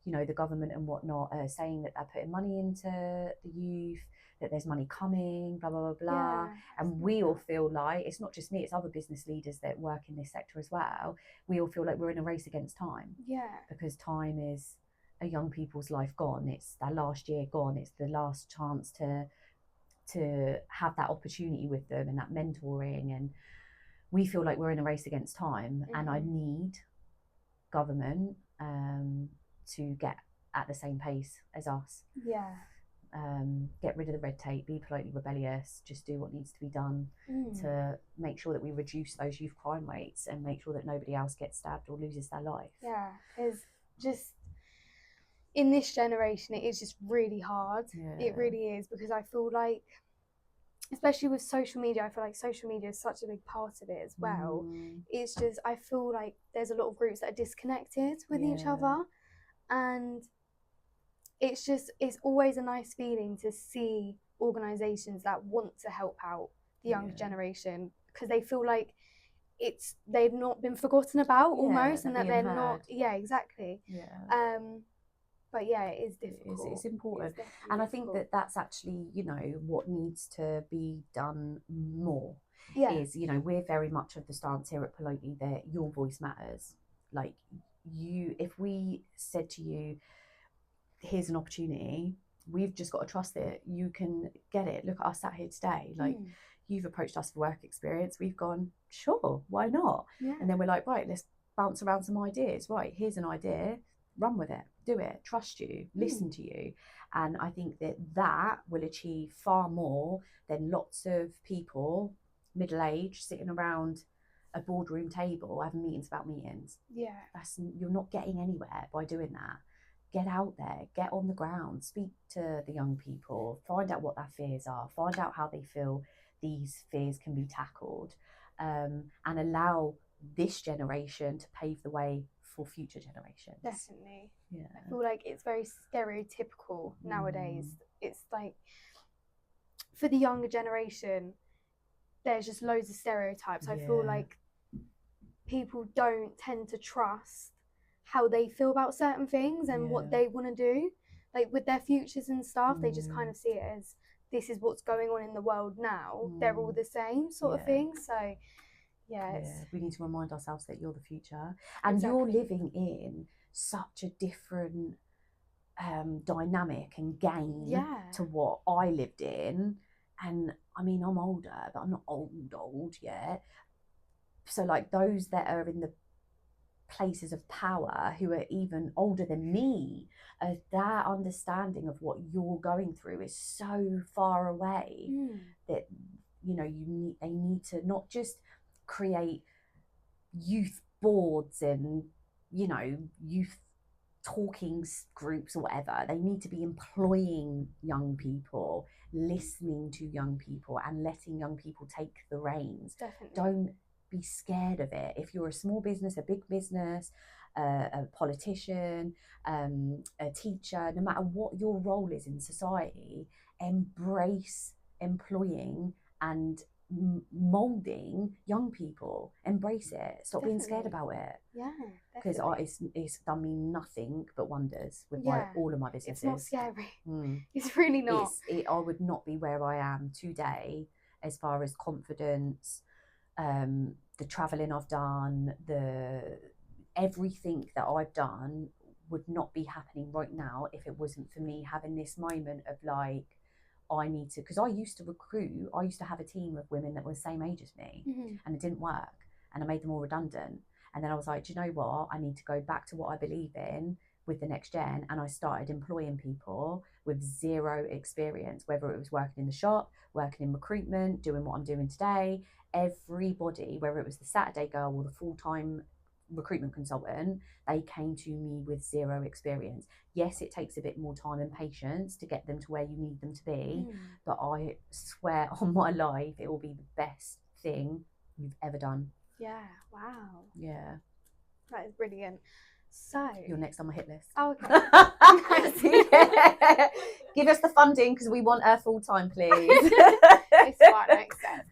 you know, the government and whatnot are saying that they're putting money into the youth, that there's money coming, blah, blah, blah, blah. And we all feel like, it's not just me, it's other business leaders that work in this sector as well. We all feel like we're in a race against time. Because time is a young people's life gone. It's their last year gone. It's the last chance to have that opportunity with them and that mentoring. And we feel like we're in a race against time. And I need government to get at the same pace as us. Get rid of the red tape, be politely rebellious, just do what needs to be done to make sure that we reduce those youth crime rates and make sure that nobody else gets stabbed or loses their life. Because just in this generation, it is just really hard. It really is, because I feel like, especially with social media, I feel like social media is such a big part of it as well. It's just, I feel like there's a lot of groups that are disconnected with each other, and it's always a nice feeling to see organisations that want to help out the younger generation, because they feel like they've not been forgotten about almost, and that they're not. Exactly. But it is difficult. It's important. And I think that that's actually, you know, what needs to be done more. Is, you know, we're very much of the stance here at Politely that your voice matters. Like, if we said to you, here's an opportunity, we've just got to trust that you can get it. Look at us sat here today. Like, you've approached us for work experience. We've gone, sure, why not? And then we're like, right, let's bounce around some ideas. Right, here's an idea. Run with it, do it, trust you, listen to you. And I think that will achieve far more than lots of people, middle-aged, sitting around a boardroom table having meetings about meetings. You're not getting anywhere by doing that. Get out there, get on the ground, speak to the young people, find out what their fears are, find out how they feel these fears can be tackled, and allow this generation to pave the way for future generations. Definitely. I feel like it's very stereotypical nowadays. It's like, for the younger generation, there's just loads of stereotypes. I feel like people don't tend to trust how they feel about certain things and what they want to do, like with their futures and stuff, they just kind of see it as this is what's going on in the world now. They're all the same sort of thing. So we need to remind ourselves that you're the future, and you're living in such a different dynamic and game to what I lived in. And I mean, I'm older, but I'm not old yet. So like those that are in the places of power who are even older than me, their understanding of what you're going through is so far away that, you know, they need to not just create youth boards and, you know, youth talking groups or whatever. They need to be employing young people, listening to young people, and letting young people take the reins. Definitely. Don't be scared of it. If you're a small business, a big business, a politician, a teacher, no matter what your role is in society, embrace employing and molding young people. Embrace it. Stop being scared about it. Yeah, because it's done me nothing but wonders with all of my businesses. It's not scary. It's really not. I would not be where I am today as far as confidence, the traveling I've done, everything that I've done would not be happening right now if it wasn't for me having this moment of like, I need to, because I used to have a team of women that were the same age as me, and it didn't work, and I made them all redundant. And then I was like, do you know what? I need to go back to what I believe in with the next gen. And I started employing people with zero experience, whether it was working in the shop, working in recruitment, doing what I'm doing today. Everybody, whether it was the Saturday girl or the full-time recruitment consultant, they came to me with zero experience. Yes, it takes a bit more time and patience to get them to where you need them to be, but I swear on my life it will be the best thing you've ever done. Yeah, wow. Yeah. That is brilliant. So you're next on my hit list. Oh, okay. Yeah. Give us the funding because we want her full time, please. It's fine, makes sense.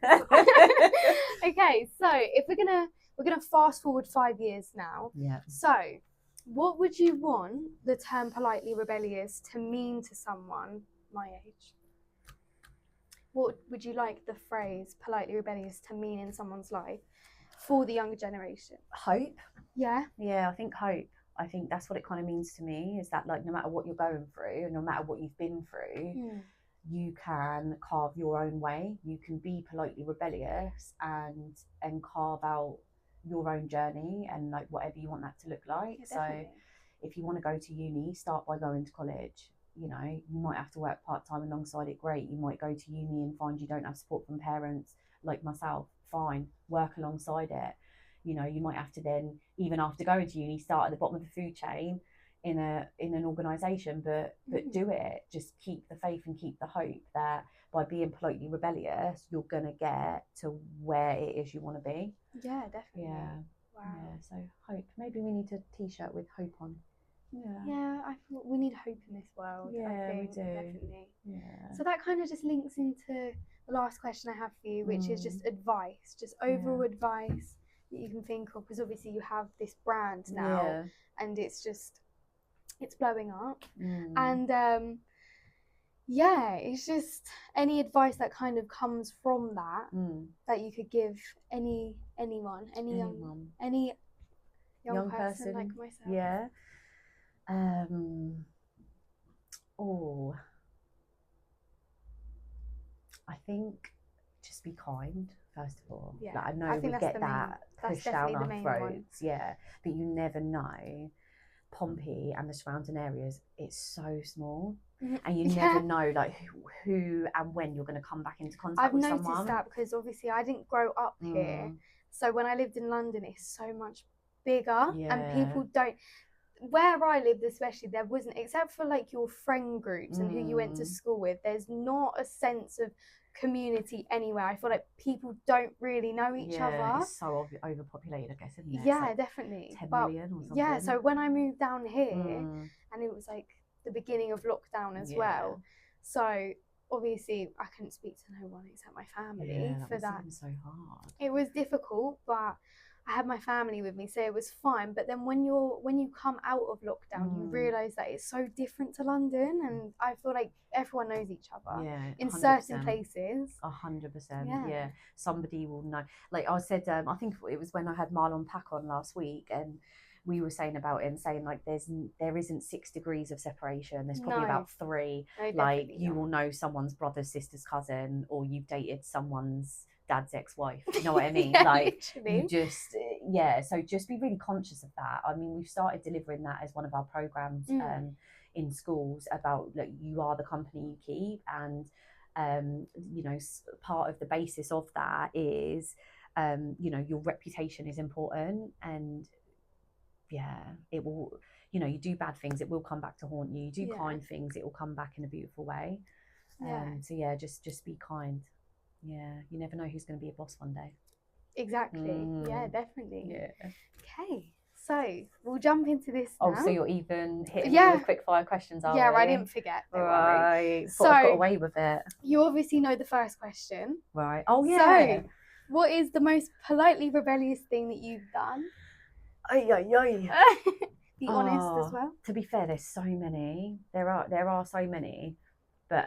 Okay, so if we're gonna fast forward 5 years now. Yeah. So what would you want the term politely rebellious to mean to someone my age? What would you like the phrase politely rebellious to mean in someone's life for the younger generation? Hope. Yeah. Yeah, I think hope. I think that's what it kind of means to me, is that like no matter what you're going through, no matter what you've been through, you can carve your own way. You can be politely rebellious and carve out your own journey and like whatever you want that to look like. Yeah, so if you want to go to uni, start by going to college. You know, you might have to work part-time alongside it, great. You might go to uni and find you don't have support from parents like myself, fine, work alongside it. You know, you might have to then, even after going to uni, start at the bottom of the food chain in an organisation, but do it. Just keep the faith and keep the hope that by being politely rebellious, you're gonna get to where it is you want to be. Yeah, definitely. Yeah. Wow. Yeah. So hope. Maybe we need a t-shirt with hope on. Yeah. Yeah, I thought we need hope in this world. Yeah, I think, we do. Definitely. Yeah. So that kind of just links into the last question I have for you, which is just advice, just overall advice that you can think of, because obviously you have this brand now and it's blowing up. And it's just any advice that kind of comes from that that you could give any young person like myself. Yeah. I think just be kind, first of all. Yeah, like, I know we get that pushed down our throats. Yeah, but you never know. Pompey and the surrounding areas, it's so small, and you never know like who and when you're going to come back into contact with someone. I've noticed that because obviously I didn't grow up here, so when I lived in London, it's so much bigger, and people don't. Where I lived especially, there wasn't, except for like your friend groups and who you went to school with, there's not a sense of community anywhere. I feel like people don't really know each other. It's so overpopulated, I guess, isn't it? Yeah, like definitely. 10 million or something. Yeah, so when I moved down here, and it was like the beginning of lockdown as well, so obviously I couldn't speak to no one except my family for that. Been so hard. It was difficult, but I had my family with me, so it was fine. But then when you come out of lockdown, you realise that it's so different to London, and I feel like everyone knows each other. Yeah, in 100%. certain places. 100%. Yeah, somebody will know. Like I said, I think it was when I had Marlon Pack on last week, and we were saying about him, saying like there isn't 6 degrees of separation. There's probably about 3. No, like you will know someone's brother, sister's cousin, or you've dated someone's dad's ex-wife. You know what I mean? Yeah, like literally. you just so just be really conscious of that. I mean, we've started delivering that as one of our programs in schools about, like, you are the company you keep, and you know, part of the basis of that is you know, your reputation is important, and it will, you know, you do bad things, it will come back to haunt you. You do kind things, it will come back in a beautiful way. So just be kind. You never know who's going to be a boss one day. Exactly. Yeah, definitely. Yeah. Okay, so we'll jump into this now. So you're even hitting me with quick fire questions, are we? I didn't forget. Don't worry. So I got away with it. You obviously know the first question. Right. Oh yeah. So, what is the most politely rebellious thing that you've done? Be honest as well. To be fair, there's so many. There are so many, but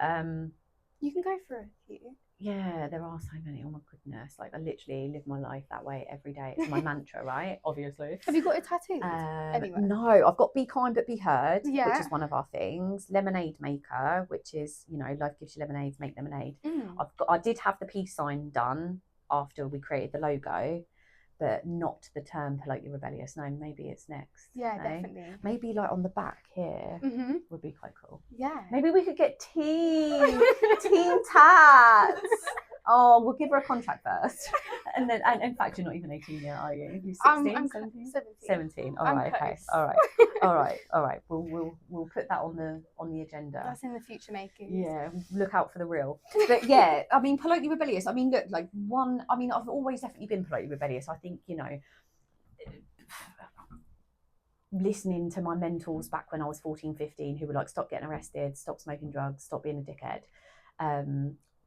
you can go for a few. Yeah, there are so many. Oh my goodness! Like, I literally live my life that way every day. It's my mantra, right? Obviously. Have you got it tattooed? Anyway. No, I've got be kind but be heard, which is one of our things. Lemonade maker, which is, you know, life gives you lemonade, make lemonade. I did have the peace sign done after we created the logo, but not the term politely rebellious. No, maybe it's next. Yeah, definitely. Maybe like on the back here would be quite cool. Yeah. Maybe we could get team tats. Oh, we'll give her a contract first. And then, and in fact, you're not even 18 yet, are you? You're 16, I'm 17? 17. 17. All right, okay. All right. We'll put that on the agenda. That's in the future making. Yeah, look out for the reel. But yeah, I mean, politely rebellious. I mean, look, like I've always definitely been politely rebellious. I think, you know, listening to my mentors back when I was 14, 15, who were like, stop getting arrested, stop smoking drugs, stop being a dickhead.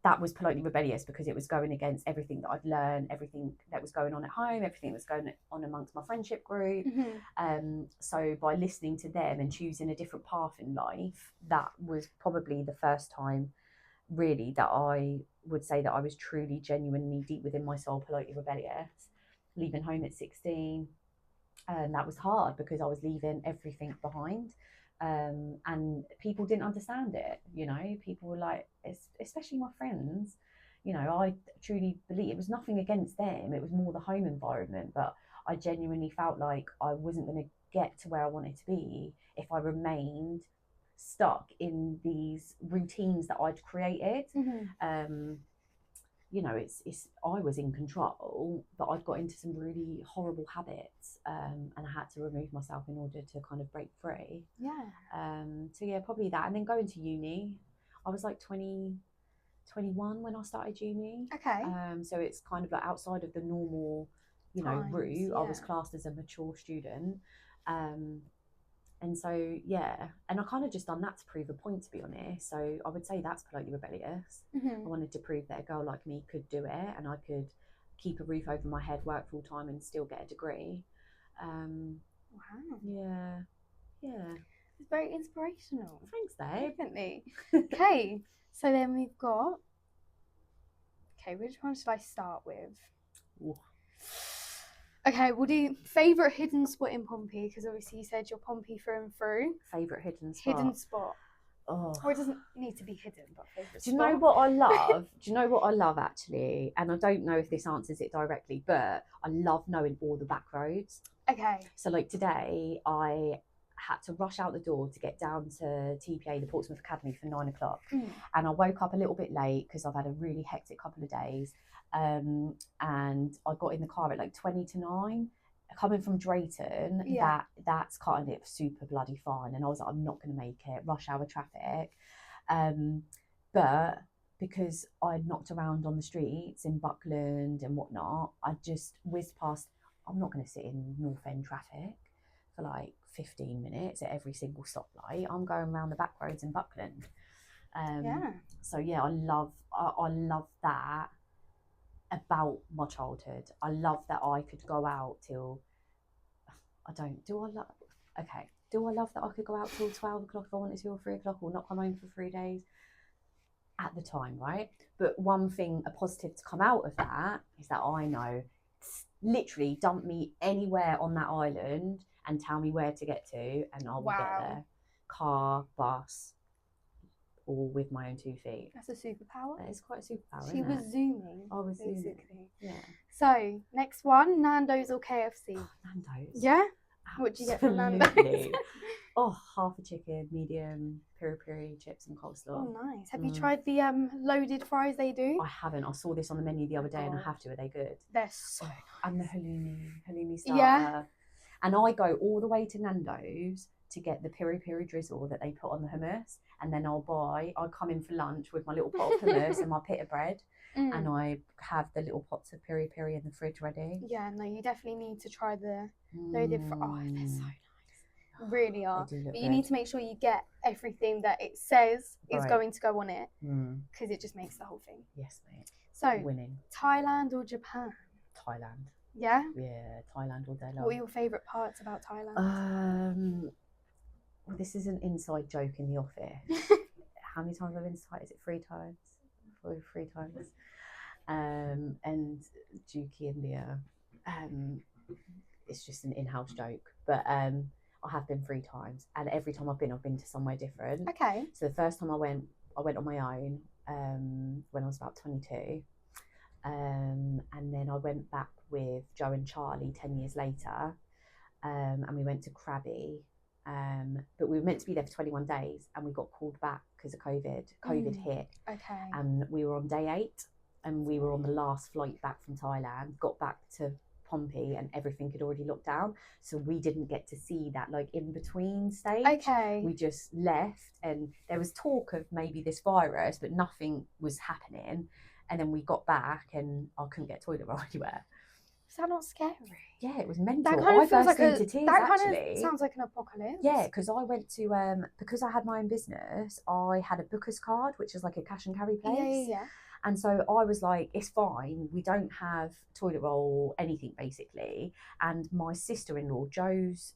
That was politely rebellious, because it was going against everything that I'd learned, everything that was going on at home, everything that was going on amongst my friendship group. So by listening to them and choosing a different path in life, that was probably the first time really that I would say that I was truly, genuinely, deep within my soul, politely rebellious. Leaving home at 16, and that was hard because I was leaving everything behind. And people didn't understand it, you know. People were like, especially my friends, you know, I truly believe it was nothing against them, it was more the home environment, but I genuinely felt like I wasn't going to get to where I wanted to be if I remained stuck in these routines that I'd created. You know, it's I was in control, but I'd got into some really horrible habits, and I had to remove myself in order to kind of break free. So yeah, probably that. And then going to uni, I was like 21 when I started uni. So it's kind of like outside of the normal, you know, route. I was classed as a mature student. And so, yeah, and I kind of just done that to prove a point, to be honest. So I would say that's politely rebellious. I wanted to prove that a girl like me could do it, and I could keep a roof over my head, work full time, and still get a degree. Wow. Yeah. It's very inspirational. Thanks, babe. Definitely. Okay, so then we've got... Okay, which one should I start with? Ooh. Okay, we'll do favourite hidden spot in Pompey, because obviously you said you're Pompey through and through. Favourite hidden spot? Hidden spot. Oh. Or it doesn't need to be hidden, but favourite spot. Do you know what I love? Do you know what I love, actually? And I don't know if this answers it directly, but I love knowing all the back roads. Okay. So like today, I had to rush out the door to get down to TPA, the Portsmouth Academy, for 9 o'clock. And I woke up a little bit late because I've had a really hectic couple of days. And I got in the car at like 20 to 9. Coming from Drayton, that's kind of super bloody fine. And I was like, I'm not going to make it, rush hour traffic. But because I knocked around on the streets in Buckland and whatnot, I just whizzed past. I'm not going to sit in North End traffic for like 15 minutes at every single stoplight. I'm going around the back roads in Buckland. So yeah, I love that. about my childhood. I love that I could go out till, do I love that I could go out till 12 o'clock if I wanted to, or 3 o'clock, or not come home for 3 days at the time, right? But one thing, a positive to come out of that, is that I know, literally dump me anywhere on that island and tell me where to get to, and I will get there. Car, bus, all with my own 2 feet. That's a superpower. That is quite a superpower. She was zooming. I was basically. zooming. Yeah. So next one, Nando's or KFC? Nando's. Yeah. What do you get from Nando's? Half a chicken, medium, peri-peri chips and coleslaw. Oh, nice. Have you tried the loaded fries they do? I haven't. I saw this on the menu the other day, and I have to. Are they good? They're so nice. And the halloumi starter. Yeah. And I go all the way to Nando's to get the peri-peri drizzle that they put on the hummus, and then I come in for lunch with my little pot of hummus and my pita bread, and I have the little pots of peri-peri in the fridge ready. Yeah, no, you definitely need to try the loaded fries. Oh, they're so nice. Really are. But you need to make sure you get everything that it says is going to go on it, because it just makes the whole thing. Yes, mate. So, winning. Thailand or Japan? Thailand. Yeah? Yeah, Thailand all day long. What are your favourite parts about Thailand? Well, this is an inside joke in the office. How many times I've been to Thailand? Is it 3 times? Probably 3 times. And Juki India. It's just an in-house joke. But I have been 3 times. And every time I've been to somewhere different. Okay. So the first time I went on my own when I was about 22. And then I went back with Joe and Charlie 10 years later. And we went to Krabi. But we were meant to be there for 21 days, and we got called back because of COVID. COVID hit. Okay. And we were on day 8, and we were on the last flight back from Thailand, got back to Pompey, and everything had already locked down. So we didn't get to see that in-between stage. Okay. We just left, and there was talk of maybe this virus, but nothing was happening. And then we got back, and I couldn't get toilet roll anywhere. Is that not scary? Yeah, it was mental. That kind of feels like into tears, that kind actually. of sounds like an apocalypse. Yeah, because I went to because I had my own business, I had a booker's card, which is like a cash and carry place. Yeah. And so I was like, it's fine. We don't have toilet roll, anything basically. And my sister-in-law, Joe's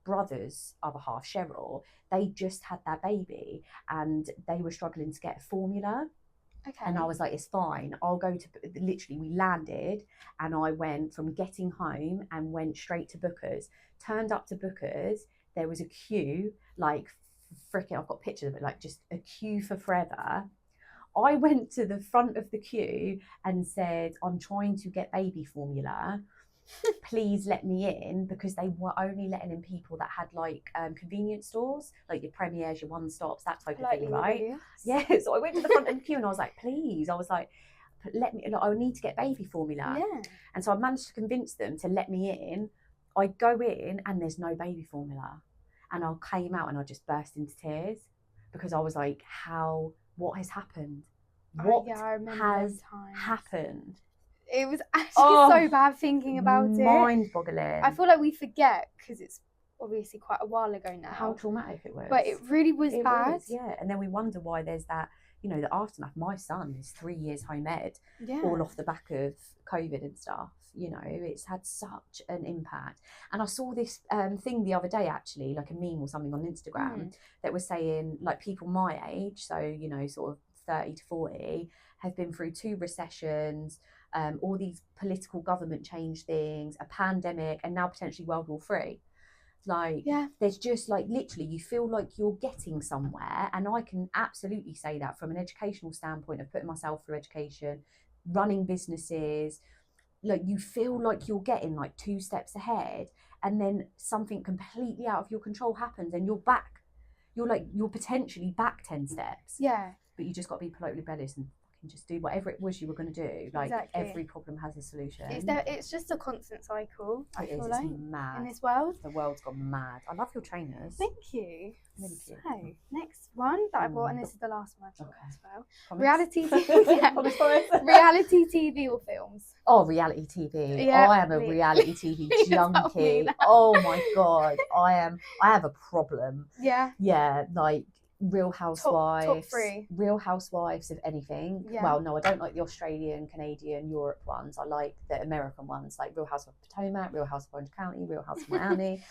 brother's other half, Cheryl, they just had their baby, and they were struggling to get a formula. Okay. And I was like, it's fine. I'll go to, literally we landed, and I went from getting home and went straight to Booker's. Turned up to Booker's, there was a queue, like freaking, I've got pictures of it, like just a queue for forever. I went to the front of the queue and said, I'm trying to get baby formula. Please let me in, because they were only letting in people that had like convenience stores, like your Premiers, your One Stops, that type of thing, right? Yeah. So I went to the front of the queue and I was like, please, I was like, let me, like, I need to get baby formula. Yeah. And so I managed to convince them to let me in. I go in and there's no baby formula, and I came out and I just burst into tears, because I was like, what has happened? What has happened? It was actually so bad thinking about it. Mind-boggling. I feel like we forget, because it's obviously quite a while ago now. How traumatic it was. But it really was bad. Yeah, and then we wonder why there's that, the aftermath. My son is 3 years home ed, yeah, all off the back of COVID and stuff. It's had such an impact. And I saw this thing the other day, actually, like a meme or something on Instagram, that was saying, like, people my age, so, sort of 30 to 40, have been through 2 recessions, all these political government change things, a pandemic, and now potentially World War III. There's just like, literally, you feel like you're getting somewhere. And I can absolutely say that from an educational standpoint of putting myself through education, running businesses, like you feel like you're getting like 2 steps ahead, and then something completely out of your control happens and you're back. You're potentially back 10 steps. Yeah. But you just got to be politely rebellious and just do whatever it was you were going to do. Like, exactly. Every problem has a solution. It's just a constant cycle. It is. It's mad. In this world. The world's gone mad. I love your trainers. Thank you. Really cute. So, next one that I bought, and this is the last one I've got as well. Promise? Reality TV. Reality TV or films? Oh, reality TV. Yeah, I am a reality TV junkie. Oh my God. I have a problem. Yeah. Yeah, like, Real Housewives. Top three. Real Housewives of anything. Yeah. Well, no, I don't like the Australian, Canadian, Europe ones. I like the American ones, like Real Housewives of Potomac, Real Housewives of Orange County, Real Housewives of Miami.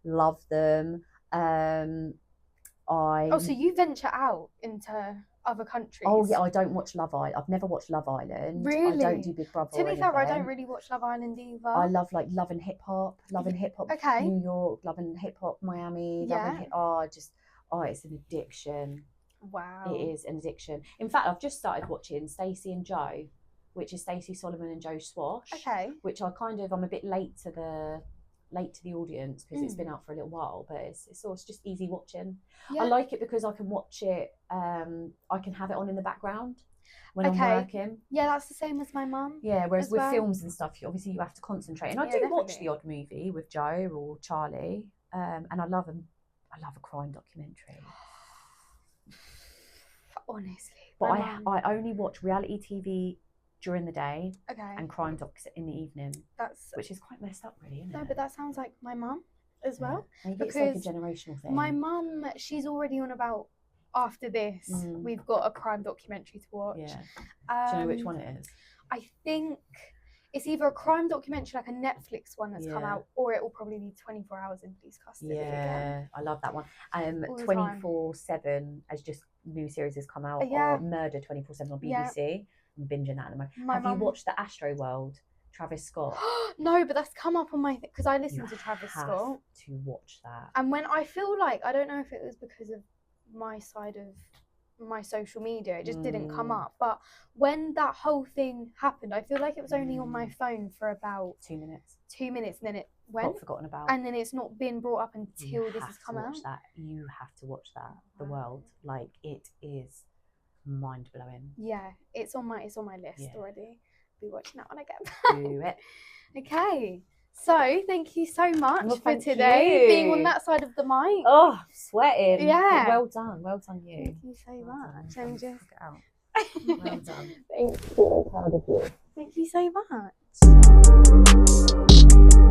Love them. So you venture out into other countries? Oh yeah, I don't watch Love Island. I've never watched Love Island. Really? I don't do Big Brother. To be fair, I don't really watch Love Island either. I love like Love and Hip Hop. Okay. New York, Love and Hip Hop Miami. Yeah. It's an addiction. Wow. It is an addiction. In fact, I've just started watching Stacey and Joe, which is Stacey Solomon and Joe Swash. Okay. Which I'm a bit late to the audience because it's been out for a little while, but it's just easy watching. Yeah. I like it because I can watch it. I can have it on in the background when I'm working. Yeah, that's the same as my mum. Yeah, whereas with films and stuff, obviously you have to concentrate. And I do watch the odd movie with Joe or Charlie, and I love a crime documentary. Honestly, but I only watch reality TV during the day, okay, and crime docs in the evening. Which is quite messed up, really, isn't it? No, but that sounds like my mum as well. Maybe it's like a generational thing. My mum, she's already on about, after this, we've got a crime documentary to watch. Yeah. Do you know which one it is? I think it's either a crime documentary, like a Netflix one that's come out, or it will probably be 24 Hours in police custody. Yeah, I love that one. 24/7, as just new series has come out, or Murder 24/7 on BBC. I'm binging that at the moment. Have you watched The Astro World? Travis Scott? No, but that's come up on my because I listen to Travis Scott. To watch that. And when I feel like, I don't know if it was because of my side of my social media, it just didn't come up. But when that whole thing happened, I feel like it was only on my phone for about 2 minutes. 2 minutes, and then it went. Got forgotten about. And then it's not been brought up until this has come out. You have to watch that. The World, like, it is mind blowing. Yeah, it's on my list already. Be watching that when I get back. Do it. Okay. So thank you so much for today, being on that side of the mic. Oh, sweating. Yeah. Well done you. Thank you so much. Well done. Thank you. Proud of you. Thank you so much.